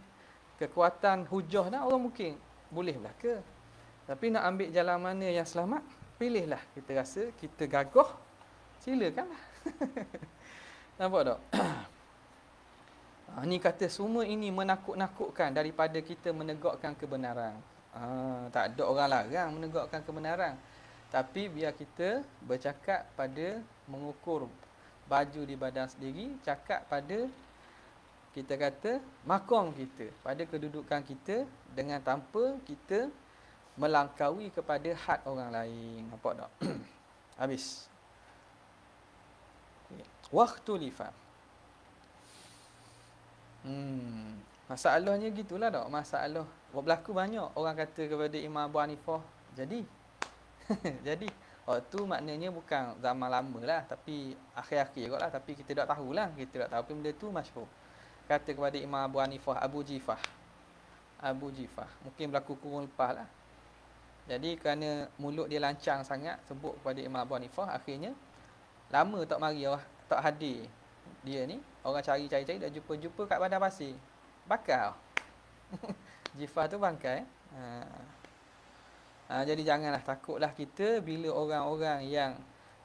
kekuatan hujah dah orang mungkin boleh belaka. Tapi nak ambil jalan mana yang selamat, pilihlah. Kita rasa kita gagah, silakanlah. Nampak tak? Ni kata semua ini menakut-nakutkan daripada kita menegakkan kebenaran. Tak ada orang larang menegakkan kebenaran. Tapi biar kita bercakap pada mengukur baju di badan sendiri, cakap pada kita kata maqam kita, pada kedudukan kita, dengan tanpa kita melangkaui kepada had orang lain. Nampak tak? Habis. Waktu lifa. Masalahnya gitulah tak? Masalah berlaku banyak. Orang kata kepada Imam Abu Hanifah, jadi waktu maknanya bukan zaman lama lah, tapi akhir-akhir kot lah. Tapi kita tak tahulah. Kita tak tahu benda tu masyhur. Kata kepada Imam Abu Hanifah, Abu Jifah. Mungkin berlaku kurun lepas lah. Jadi kerana mulut dia lancang sangat, sebut kepada Imam Abu Hanifah, akhirnya lama tak mari orang, tak hadir dia ni. Orang cari dah jumpa kat padang pasir. Bakar. Jifah tu bangkai. Jadi janganlah takutlah kita bila orang-orang yang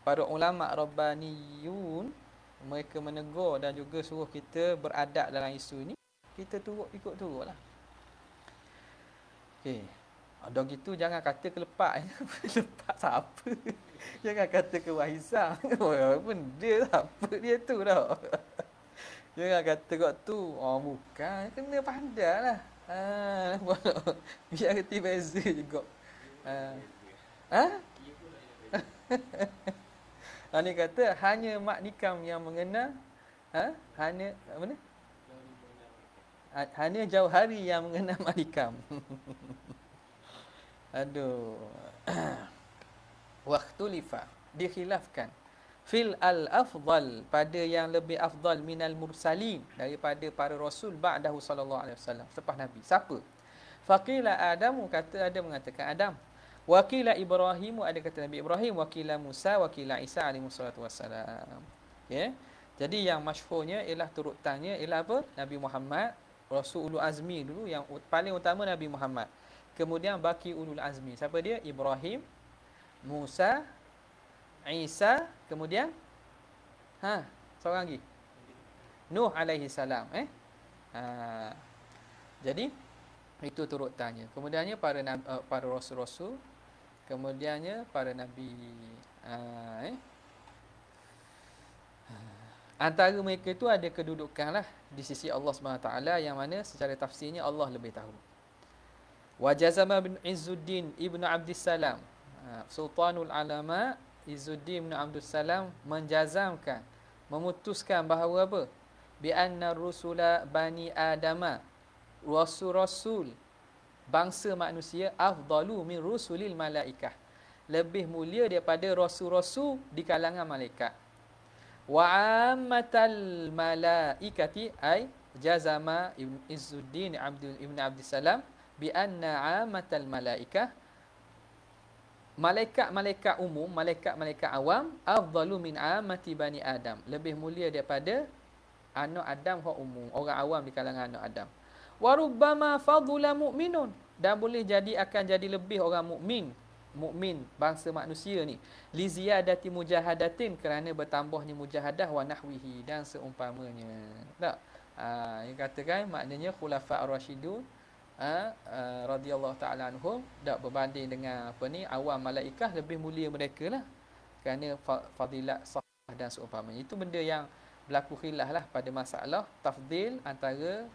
para ulama rabbaniyun mereka menegur dan juga suruh kita beradab dalam isu ini, kita ikut turutlah. Okey. Ada gitu jangan kata kelepak. Lepak siapa? Jangan kata ke Wahisam. Benda siapa dia tu dah. Jangan kata kat tu. Bukan, kena pandailah. Biar reti beza juga. Ni kata hanya mak nikam yang mengenal, hanya mana? Hanya Jauhari yang mengenal mak nikam. Aduh. Waktu lifa dikhilafkan fil al-afdal, pada yang lebih afdal minal mursalin, daripada para rasul ba'dahu sallallahu alaihi wasallam, selepas Nabi. Siapa? Faqila Adamu, kata ada mengatakan Adam. Wakila Ibrahim, ada kata Nabi Ibrahim. Wakila Musa, wakila Isa alaihi salatu wassalam. Okay? Jadi yang masyhurnya ialah turutannya ialah apa? Nabi Muhammad, Rasul Ulul Azmi dulu, yang paling utama Nabi Muhammad. Kemudian baki Ulul Azmi. Siapa dia? Ibrahim, Musa, Isa, kemudian seorang lagi, Nuh alaihi salam. Jadi Itu turutannya. Kemudiannya para rasul-rasul, kemudiannya para nabi. Antara mereka itu ada kedudukan lah di sisi Allah SWT, yang mana secara tafsirnya Allah lebih tahu. Wajazama bin Izzuddin Ibn Abdissalam, Sultanul Alama Izzuddin Ibn Abdissalam menjazamkan, memutuskan bahawa apa? Bi anna rusula bani adama, rasul-rasul bangsa manusia, afdalu min rusulil malaikah, lebih mulia daripada rasul-rasul di kalangan malaikat. Wa ammatal malaikati ay jazama Izzuddin Ibn Abdissalam bi anna ammatal malaikah, malaikat-malaikat umum, malaikat-malaikat awam, afdalu min ammati bani Adam, lebih mulia daripada anak Adam hak umum, orang awam di kalangan anak Adam. Wa rubbama fadula mu'minun, dan boleh jadi akan jadi lebih orang mukmin bangsa manusia ni, li ziyadati mujahadatin, kerana bertambahnya mujahadah, wa nahwihi, dan seumpamanya. Tak? Yang katakan maknanya khulafa ar-rasyidun radhiyallahu taala anhum tak berbanding dengan apa ni, awam malaikah, lebih mulia mereka lah kerana fadilat sahih dan seumpamanya. Itu benda yang berlaku khilaf lah pada masalah tafdil antara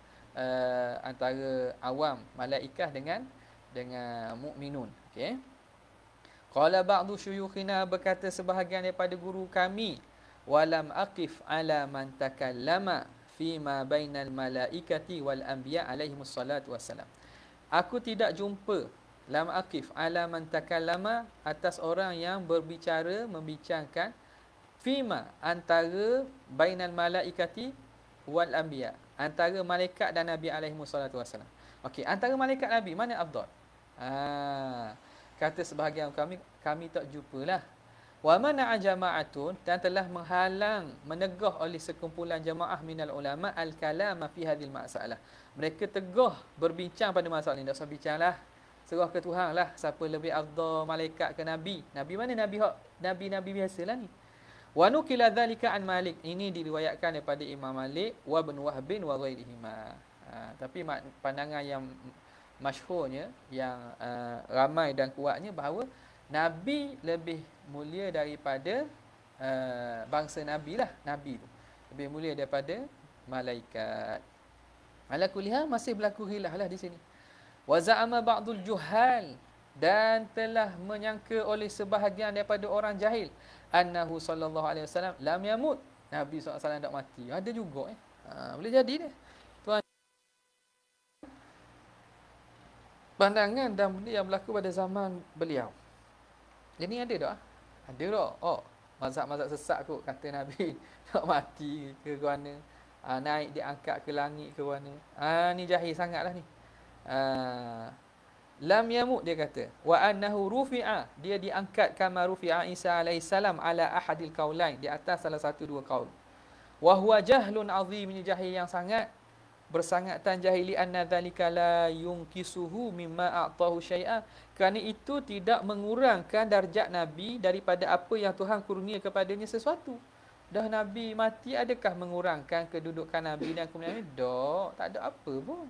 awam malaikah dengan mukminun. Okey. Qala ba'du syuyukhina, berkata sebahagian daripada guru kami, walam aqif ala man takallama fima bainal malaikati wal anbiya alaihimus salatu wassalam. Aku tidak jumpa, lam aqif ala man takallama, atas orang yang berbicara, membincangkan, fima, antara bainal malaikati wal anbiya, antara malaikat dan nabi alaihimus salatu wassalam. Okey, antara malaikat nabi mana afdal? Kata sebahagian kami tak jumpalah. Wa mana jama'atun, dan telah menghalang, menegah oleh sekumpulan jamaah minal ulama al-kalama fi hadhil masalah. Mereka tegah berbincang pada masalah ini. Tak usah bincanglah, serah ke Tuhan lah siapa lebih afdal, malaikat ke nabi. Nabi mana? Nabi biasalah ni. Wa nukila dzalika an Malik, ini diriwayatkan daripada Imam Malik wa Ibn Wahb wa ghairihima. Tapi pandangan yang masyhurnya, yang ramai dan kuatnya, bahawa nabi lebih mulia daripada bangsa nabi lah. Nabi tu lebih mulia daripada malaikat. Ala kulli hal, masih berlaku khilaf lah di sini. Wa za'ama ba'dul juhal, dan telah menyangka oleh sebahagian daripada orang jahil, annahu sallallahu alaihi wasallam lam yamut, Nabi SAW tak mati. Ada juga boleh jadi dia. Tuan, pandangan dan benda yang berlaku pada zaman beliau. Jadi ada tak? Ada tak? Oh, mazhab-mazhab sesat kot kata Nabi tak mati ke mana, naik diangkat ke langit ke mana. Ni jahil sangatlah ni. Lam yamut, dia kata. Wa annahu rufi'a, dia diangkat kama rufi'a Isa alaihissalam ala ahadil qaulain, di atas salah satu dua qaul. Wa huwa jahlun azim, ini jahil yang sangat bersangatan jahili, anna dzalika la yunkisuhu mimma a'tahu syai'a, kerana itu tidak mengurangkan darjat Nabi daripada apa yang Tuhan kurnia kepadanya sesuatu. Dah Nabi mati, adakah mengurangkan kedudukan Nabi dan kemuliaan? Tak ada apa pun.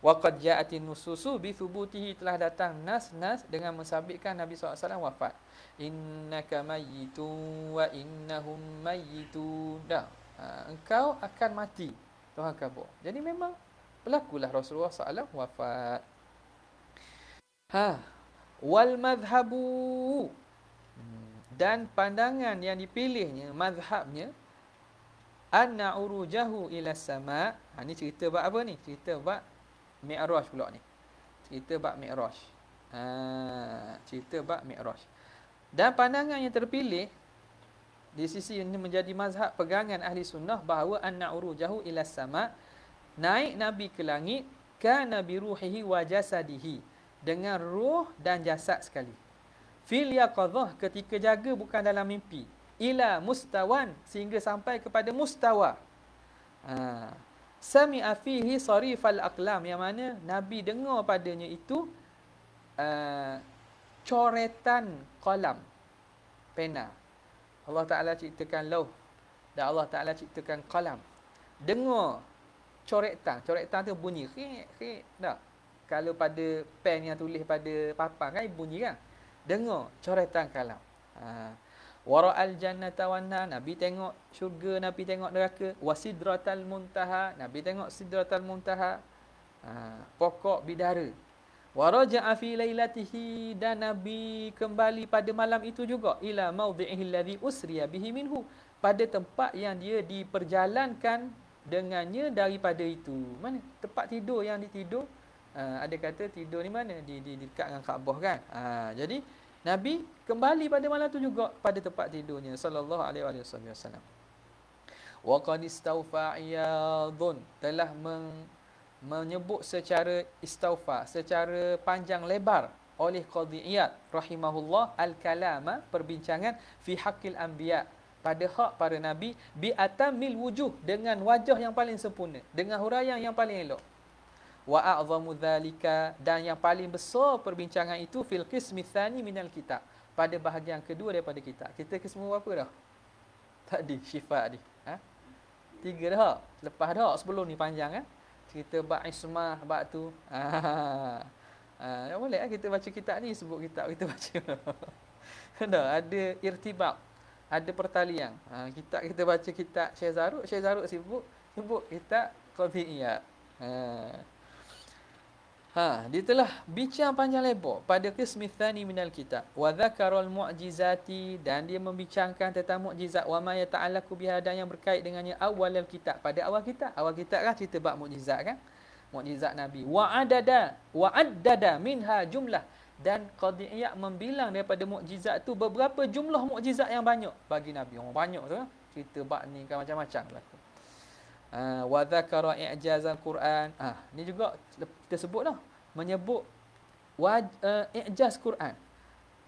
Wa qad ja'atin nususu bi thubutihi, telah datang nas-nas dengan mensabitkan Nabi SAW wafat. Innaka mayyitun wa innahum mayyitun. Engkau akan mati, Tuhan khabar. Jadi memang berlakulah Rasulullah SAW wafat. Wal madhabu, dan pandangan yang dipilihnya, mazhabnya, anna urujahu ila sama'. Ni cerita bab apa ni? Cerita bab Mi'raj pula ni. Cerita bab Mi'raj. Cerita bab Mi'raj. Dan pandangan yang terpilih di sisi ini menjadi mazhab pegangan ahli sunnah, bahawa anna urujahu ila sama', naik Nabi ke langit, kana bi ruhihi wa jasadihi, dengan ruh dan jasad sekali. Fil yaqadhah, ketika jaga, bukan dalam mimpi. Ila mustawan, sehingga sampai kepada mustawa. Sami'a fihi sarifal aqlam, yang mana Nabi dengar padanya itu coretan qalam, pena. Allah Ta'ala ciptakan lauh, dan Allah Ta'ala ciptakan qalam. Dengar coretan. Coretan tu bunyi khik tak? Kalau pada pen yang tulis pada papan kan bunyi kan? Dengar coretan kalam. Wara'al jannata wan nar, Nabi tengok syurga, Nabi tengok neraka. Wasidratal muntaha, Nabi tengok sidratal muntaha. Pokok bidara. Waraja'a fi lailatihi, dan Nabi kembali pada malam itu juga ila maudhi'ihi alladhi usriya bihi minhu, pada tempat yang dia diperjalankan dengannya daripada itu. Mana? Tempat tidur yang ditidur. Ada kata tidur ni mana? Di dekat dengan Kaabah kan. Jadi Nabi kembali pada malam tu juga pada tempat tidurnya sallallahu alaihi wasallam. Wa qad istawfa Iyadun, telah menyebut secara istaufa, secara panjang lebar oleh Qadhi Iyad rahimahullah al-kalama, perbincangan fi haqqil anbiya, pada hak para nabi, bi atamil wujuh, dengan wajah yang paling sempurna, dengan huraian yang paling elok. Wa a'zamu dzalika, dan yang paling besar perbincangan itu fil qismi tsani minal kitab, pada bahagian kedua daripada kitab. Kita qismu berapa dah? Tadi Syifa ni. 3 dah. Lepas dah sebelum ni panjang cerita bab ismah, bab tu. Boleh kita baca kitab ni, sebut kitab kita baca. Dah ada irtibak, ada pertalian. Kitab kita baca kitab Syekh Zaruk sebut kitab Qadhi Iyad. Dia telah bincang panjang lebar pada qismi tsani minal kitab. Wa dzakaral mu'jizati, dan dia membincangkan tentang mukjizat. Wa ma yata'allaqu biha, dan yang berkait dengannya awalal kitab, pada awal kitab. Awal kitab kan cerita bab mukjizat kan? Mukjizat Nabi. Wa addada minha jumlah, dan Qadhi Iyad membilang daripada mukjizat tu beberapa jumlah mukjizat yang banyak bagi Nabi. Banyak tu cerita bab ni kan macam-macam berlaku. Wa dzakara i'jazal Quran. Ni juga kita sebut dah, menyebut i'jaz Quran,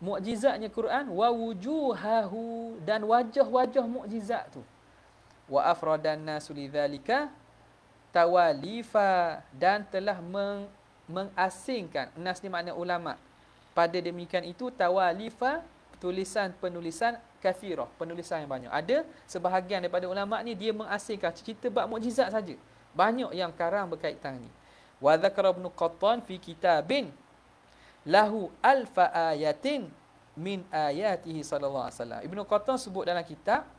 mukjizatnya Quran. Wa wujuhahu, dan wajah-wajah mukjizat tu. Wa afradan nasu lidzalika tawalifa, dan telah mengasingkan, nas ni makna ulama, pada demikian itu tawalifa, penulisan kathirah, penulisan yang banyak. Ada sebahagian daripada ulama ni dia mengasingkan cerita bab mukjizat saja. Banyak yang karang berkaitan ni. Wa dzakara Ibnu Qattan fi kitabin lahu alfa ayatin min ayatihi sallallahu alaihi wasallam. Ibnu Qattan sebut dalam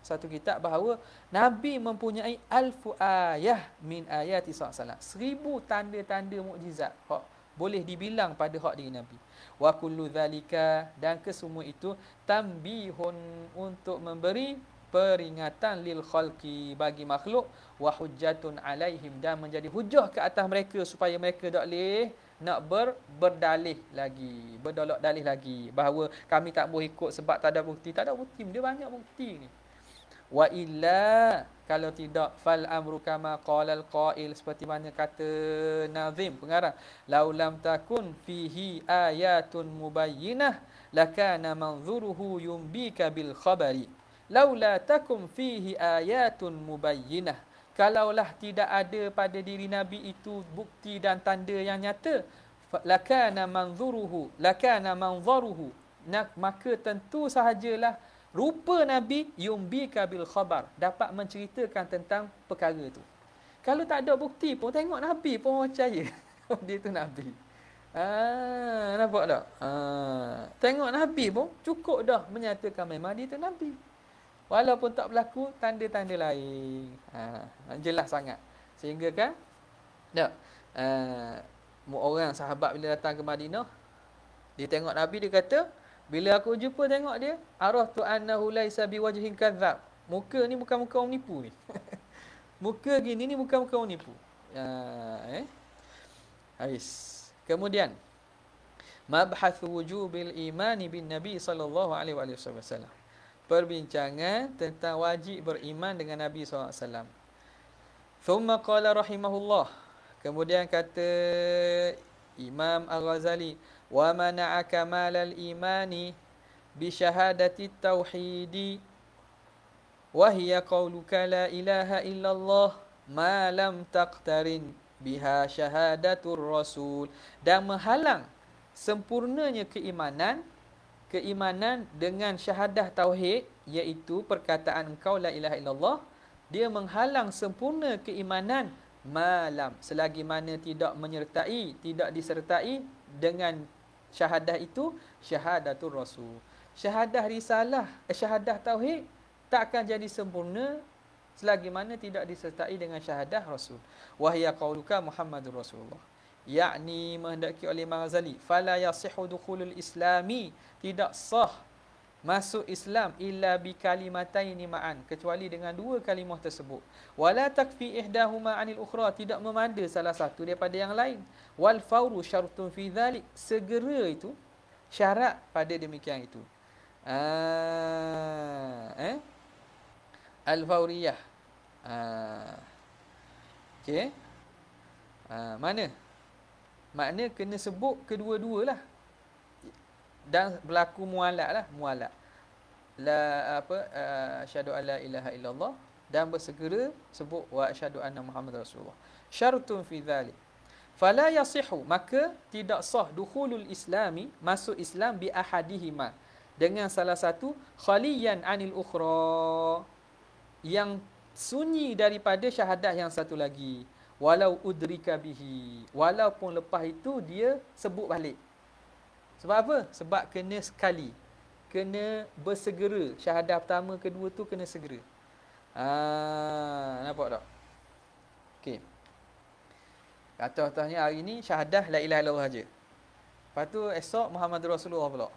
satu kitab bahawa Nabi mempunyai alfu ayah min ayati sallallahu alaihi wasallam. 1000 tanda-tanda mukjizat hak boleh dibilang pada hak diri Nabi. Wa kullu zalika, dan kesemua itu tambihun, untuk memberi peringatan lil khalqi, bagi makhluk, wa hujjatun alaihim, dan menjadi hujah ke atas mereka supaya mereka tak boleh nak berdalih lagi, berdolak dalih lagi bahawa kami tak boleh ikut sebab tak ada bukti. Tak ada bukti, dia banyak bukti ni. Wa illa, kalau tidak, fal amru kama qalal qail, seperti mana kata nazim pengarang, laulam takun fihi ayatun mubayyinah lakana manzuruhu yumbika bil khabari. Laula takum fihi ayatun mubayyinah, kalaulah tidak ada pada diri Nabi itu bukti dan tanda yang nyata, lakana manzuruhu maka tentu sahajalah rupa Nabi yumbika bil khabar, dapat menceritakan tentang perkara tu. Kalau tak ada bukti pun, tengok Nabi pun percaya dia tu Nabi. Nampak tak? Tengok Nabi pun cukup dah menyatakan memang dia tu Nabi. Walaupun tak berlaku tanda-tanda lain. Jelas sangat. Sehingga kan orang sahabat bila datang ke Madinah, dia tengok Nabi, dia kata, bila aku jumpa tengok dia, araftu annahu laisa biwajhin kadzab. Muka ni bukan muka orang nipu ni. Muka gini ni bukan muka orang nipu. Habis. Kemudian mabhathu wujubil imani bin Nabi sallallahu alaihi wasallam. Perbincangan tentang wajib beriman dengan Nabi sallallahu alaihi wasallam. Thumma qala rahimahullah. Kemudian kata Imam Al-Ghazali, wa mana'aka malal imani bi syahadati tauhidi wa hiya qauluka la ilaha illallah ma lam taqtarin biha syahadatur rasul, dan menghalang sempurnanya keimanan dengan syahadah tauhid, iaitu perkataan engkau la ilaha illallah, dia menghalang sempurna keimanan malam, selagi mana tidak menyertai, tidak disertai dengan syahadah itu syahadatul rasul. Syahadah risalah, syahadah tauhid tak akan jadi sempurna selagi mana tidak disertai dengan syahadah rasul. Wahya qauluka Muhammadur Rasulullah. Yakni menghendaki oleh Imam Ghazali, fala yasihu dukhulul islami, tidak sah masuk Islam illa bi kalimataini ma'an, kecuali dengan dua kalimah tersebut. Wala takfi ihdahuma 'anil ukhra, tidak memada salah satu daripada yang lain. Wal fawru syartun fi dhalik, segera itu syarat pada demikian itu. Al-fawriyah. Okey. Mana? Makna kena sebut kedua-dualah. Dan berlaku mualat lah, mualat. La apa asyhadu alla ilaha illallah, dan bersegera sebut wa asyhadu anna Muhammadar Rasulullah. Syartun fi dzalik. Fala yasihu, maka tidak sah dukhulul islami, masuk Islam bi ahadihima, dengan salah satu, khaliyan anil ukhra, yang sunyi daripada syahadah yang satu lagi, walau udrika bihi, walaupun lepas itu dia sebut balik. Sebab apa? Sebab kena sekali. Kena bersegera. Syahadah pertama, kedua tu kena segera. Nampak tak? Okey. Atas-atasnya hari ni syahadah la ilaha illallah saja. Lepas tu esok Muhammadur Rasulullah pula.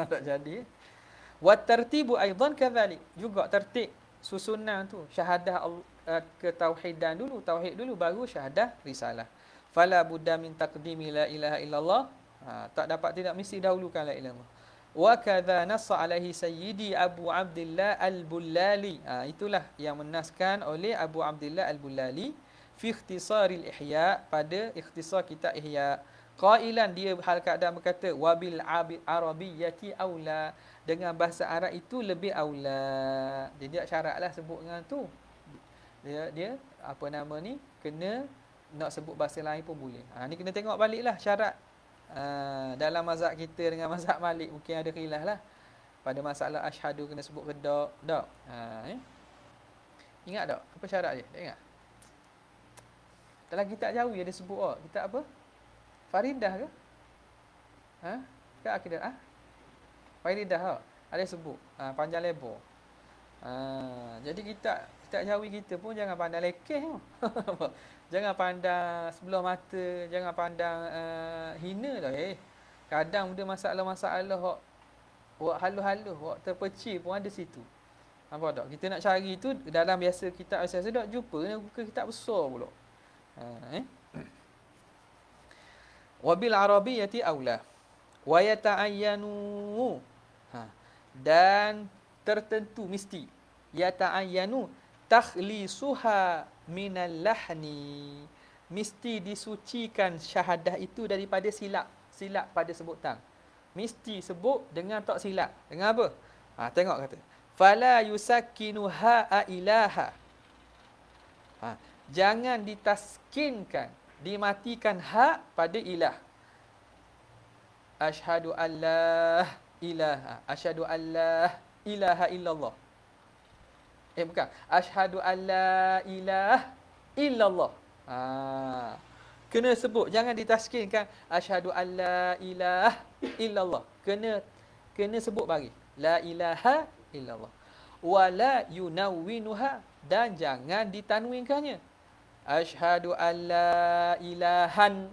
Tak jadi. Wa tartibu aidan kadzalik. Juga tertib susunan tu. Syahadah ketauhidan dulu, tauhid dulu, baru syahadah risalah. Fala budda min taqdimi la ilaha illallah. Tak dapat, tidak mesti dahulukan la ilaha illallah. Wa kadza nassa alaihi sayyidi Abu Abdullah Al-Bullali. Itulah yang menaskan oleh Abu Abdullah Al-Bullali fi ikhtisaril ihya, pada ikhtisar kitab ihya. Qailan, dia hal keadaan berkata, wabil arabiyyati aula, dengan bahasa Arab itu lebih aula. Dia tidak syaratlah sebut dengan tu. Dia apa nama ni, kena nak sebut bahasa lain pun boleh. Ni kena tengok baliklah syarat. Dalam mazhab kita dengan mazhab Malik mungkin ada khilaf lah. Pada masalah asyhadu kena sebut ke tak? Ingat tak? Apa syarat dia? Tak ingat? Dalam kitab Jawi ada sebut kitab apa? Faridah ke? Ke akidah? Faridah ada sebut. Panjang lebar. Jadi kitab Jawi kita pun jangan pandang lekeh. Jangan pandang sebelah mata, jangan pandang hina dah. Kadang benda masalah-masalah hak halus-halus, hak terpecil pun ada situ. Nampak tak? Kita nak cari tu dalam biasa kitab biasa tak jumpa, nak buka kitab besar pula. Wabil arabiyyati aula wa yata'ayyanu. Dan tertentu mesti yata'ayyanu takhlisuha minal lahni, mesti disucikan syahadah itu daripada silap pada sebutan. Mesti sebut dengan tak silap. Dengan apa? Tengok kata, fala yusakkinu ha'a ilaha. Jangan ditaskinkan, dimatikan hak pada ilah. Asyhadu alla ilaha, asyhadu alla ilaha illallah. Bukan. Asyhadu alla ilaha illallah. Kena sebut, jangan ditaskinkan asyhadu alla ilaha illallah. Kena sebut bagi la ilaha illallah. Wala yunawwinuha, dan jangan ditanwinkannya. Asyhadu alla ilahan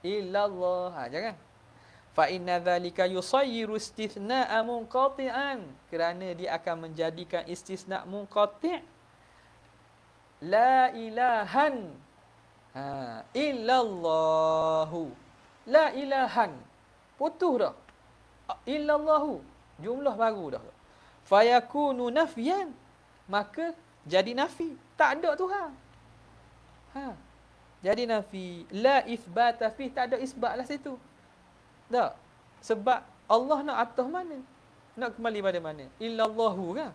illallah. Jangan. Fa inna dzalika yusayyiru istithna'a munqati'an, kerana dia akan menjadikan istisna' munqati'. La ilahan illallahu, la ilahan putus dah, illallahu jumlah baru dah. Fayakunu nafyan, maka jadi nafi, tak ada Tuhan. Jadi nafi. La itsbata fi, tak ada isbat lah situ. Tak. Sebab Allah nak atas mana? Nak kembali pada mana? Illallahu kan?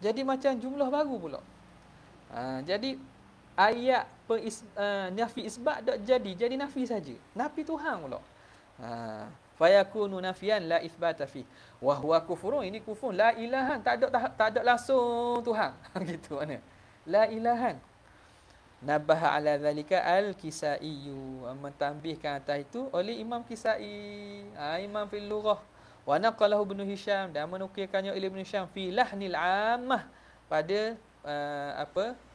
Jadi macam jumlah baru pula. Jadi ayat nafi isbat tak jadi nafi saja. Nafi Tuhan pula. Fayakunu nafian la itsbata fi. Wa huwa kufrun, ini kufur. La ilahan, tak ada langsung Tuhan. Gitu mana? La ilahan. Nabaha ala zalika al-Kisai, mentambihkan atas itu oleh Imam Kisai, Imam fil lughah. Wa naqalahu Ibnu Hisham, dan menukilkannya oleh Ibnu Hisham fi lahnil ammah, pada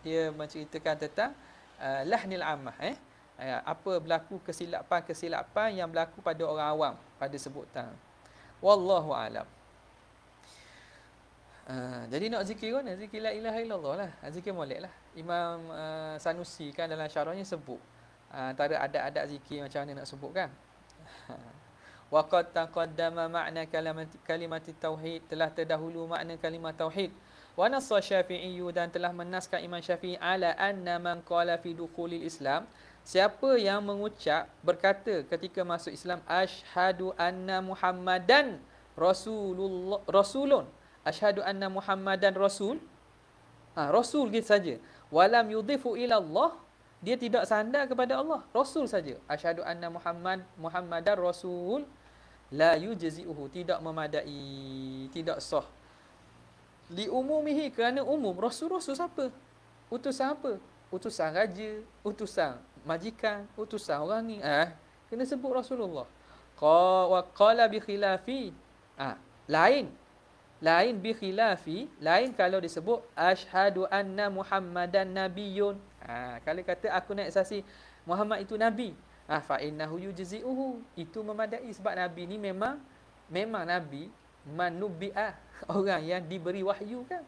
dia menceritakan tentang lahnil ammah, apa berlaku kesilapan yang berlaku pada orang awam pada sebutan. Wallahu alam. Jadi nak zikir kan, zikir la ilaha illallah lah, zikir molek lah. Imam Sanusi kan dalam syarahnya sebut antara adat-adat zikir macam mana nak sebut kan. Wa qad taqaddama ma'na kalimat tauhid, telah terdahulu makna kalimah tauhid. Wa nassa Syafi'i, dan telah menaskan Imam Syafi'i ala anna man qala fi dukhulil Islam, siapa yang mengucap berkata ketika masuk Islam, asyhadu anna Muhammadan rasulun, asyhadu anna Muhammadan rasul, rasul gitu saja, walam yudhifu ila Allah, dia tidak sandar kepada Allah, rasul saja, asyhadu anna Muhammadan rasul, la yujzi'uhu, tidak memadai, tidak sah, li umumihi, kerana umum. Rasul siapa? Utusan apa? Utusan raja, utusan majikan, utusan orang ni, kena sebut Rasulullah. Qala bi khilafi, lain bi khilafi, lain kalau disebut asyhadu anna Muhammadan nabiyyun. Kalau kata aku nak saksi Muhammad itu nabi, fa innahu yujzi'uhu, itu memadai, sebab nabi ni memang nabi, manubi'ah, orang yang diberi wahyu kan.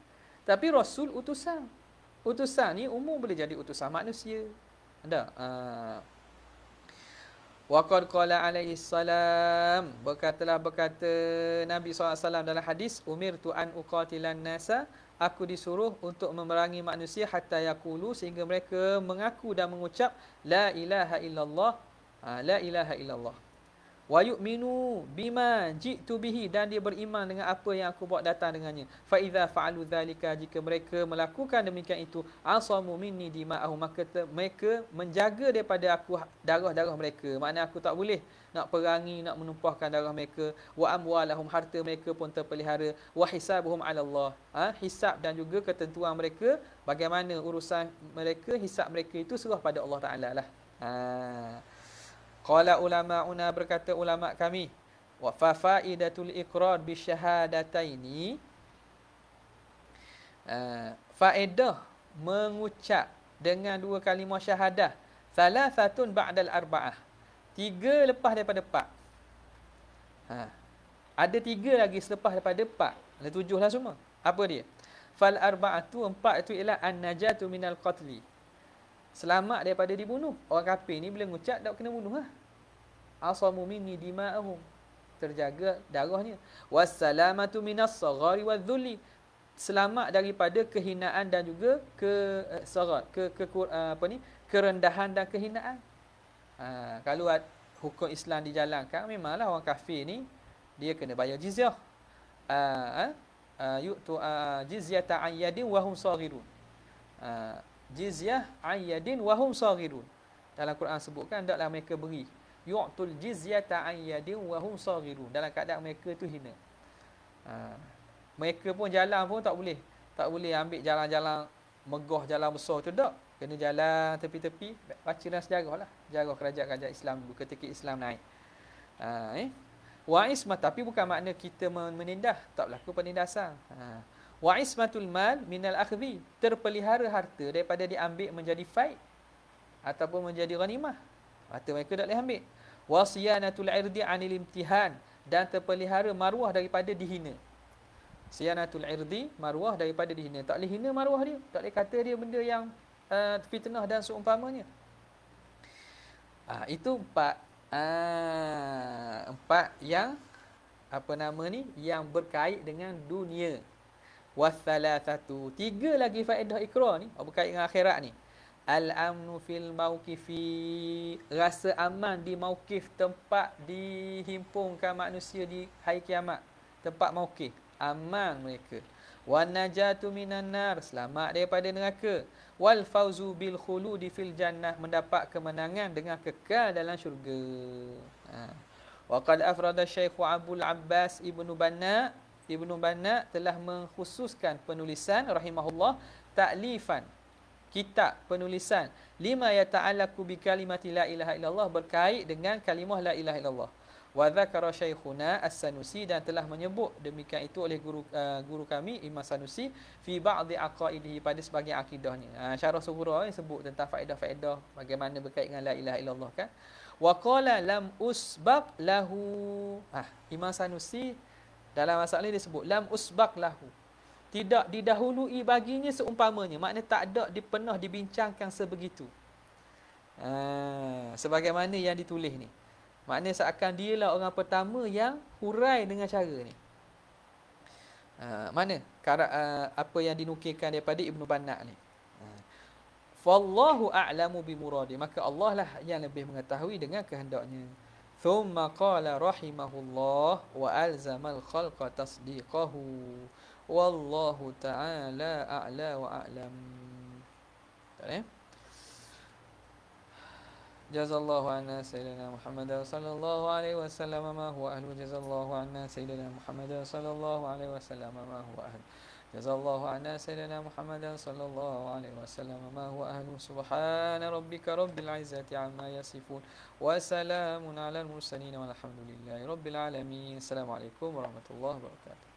Tapi rasul utusan. Utusan ni umum, boleh jadi utusan manusia. Ada. Wa qad qala alaihi salam, berkata Nabi SAW dalam hadis, umirtu an uqatilan nasa, aku disuruh untuk memerangi manusia hatta yaqulu, sehingga mereka mengaku dan mengucap la ilaha illallah, la ilaha illallah. Wa yu'minu bima ji'tu bihi, dan dia beriman dengan apa yang aku bawa datang dengannya. Fa idza fa'alu dzalika, jika mereka melakukan demikian itu, asamu minni dima'ahum, maka mereka menjaga daripada aku darah-darah mereka. Maknanya aku tak boleh nak perangi, nak menumpahkan darah mereka. Wa amwalahum, harta mereka pun terpelihara. Wa hisabuhum 'ala Allah, hisab dan juga ketentuan mereka, bagaimana urusan mereka, hisab mereka itu serah pada Allah Taala lah. Qala ulama'una, berkata ulama kami, wa fa faidatul iqrar bi syahadataini, faedah mengucap dengan dua kalimah syahadah, salasatun ba'dal arba'ah, 3 lepas daripada 4. Ada 3 lagi selepas daripada 4, ada 7 lah semua. Apa dia? Fal arba'atu, 4 itu ialah an-najatu minal qatli, selamat daripada dibunuh. Orang kafir ni bila ngucap tak kena bunuh lah. Asamu minni dima'ahum, terjaga darahnya. Wassalamatu minas saghari wadh-dhulli, selamat daripada kehinaan dan juga kerendahan dan kehinaan. Kalau hukum Islam dijalankan, memanglah orang kafir ni dia kena bayar jizyah. Yu'tu jizyata an yadin wa hum saghirun. Jizyah ayyadin wahum saghirun. Dalam Quran sebutkan hendaklah mereka beri yu'tul jizyata ayyadin wahum saghirun, dalam keadaan mereka tu hina. Mereka pun jalan pun tak boleh ambil jalan-jalan megah, jalan besar tu tak. Kena jalan tepi-tepi. Baca dalam sejarah lah, sejarah kerajaan-kerajaan Islam dulu ketika Islam naik. Wa ismat, tapi bukan makna kita menindas, tak berlaku penindasan. Wa ismatul mal minal akhdhi, terpelihara harta daripada diambil menjadi faid ataupun menjadi ghanimah. Harta mereka tak boleh ambil. Wa siyanatul irdi anil imtihan, dan terpelihara maruah daripada dihina. Siyanatul irdi, maruah daripada dihina. Tak boleh hina maruah dia, tak boleh kata dia benda yang fitnah dan seumpamanya. Itu 4 yang yang berkait dengan dunia. Wasalasatu, 3 lagi faedah ikrar ni berkait dengan akhirat ni. Al-amnu fil mauqifi, rasa aman di mauqif, tempat dihimpunkan manusia di hari kiamat, tempat mauqif, aman mereka. Wan najatu minan nar, selamat daripada neraka. Wal fauzu bil khuludi fil jannah, mendapat kemenangan dengan kekal dalam syurga. Wa qad afrada Syekh Abdul Abbas Ibnu Banna telah mengkhususkan penulisan rahimahullah ta'lifan, kitab penulisan lima yata'allaqu bi kalimati la ilaha illallah, berkait dengan kalimah la ilaha illallah. Wa dzakara syaikhuna As-Sanusi, dan telah menyebut demikian itu oleh guru kami Imam Sanusi fi ba'dhi aqaidihi, pada sebahagian akidahnya. Syarah Sughra ni sebut tentang faedah-faedah bagaimana berkait dengan la ilaha illallah kan. Wa qala lam usbaq lahu. Imam Sanusi dalam masalah ini disebut lam usbaq lahu, tidak didahului baginya seumpamanya, maknanya tak ada pernah dibincangkan sebegitu. Sebagaimana yang ditulis ni. Maknanya seakan dialah orang pertama yang hurai dengan cara ni. Mana? Apa yang dinukilkan daripada Ibnu Banna ni. Fallahu a'lamu bimuradi, maka Allah lah yang lebih mengetahui dengan kehendaknya. Thumma qala rahimahullah wa alzamal khalqa tasdiqahu. Wallahu ta'ala a'la wa a'lam. Tak. Jazallahu anna sayyidina Muhammad sallallahu alaihi wasallam ma huwa ahlu. Jazallahu anna sayyidina Muhammad sallallahu alaihi wasallam ma huwa ahlu. Jazallahu anna sayyidina Muhammad sallallahu alaihi wasallam ma huwa ahlu. Subhana rabbika rabbil izzati amma yasifun wa salamun alal mursalin walhamdulillahi rabbil alamin. Assalamualaikum warahmatullahi wabarakatuh.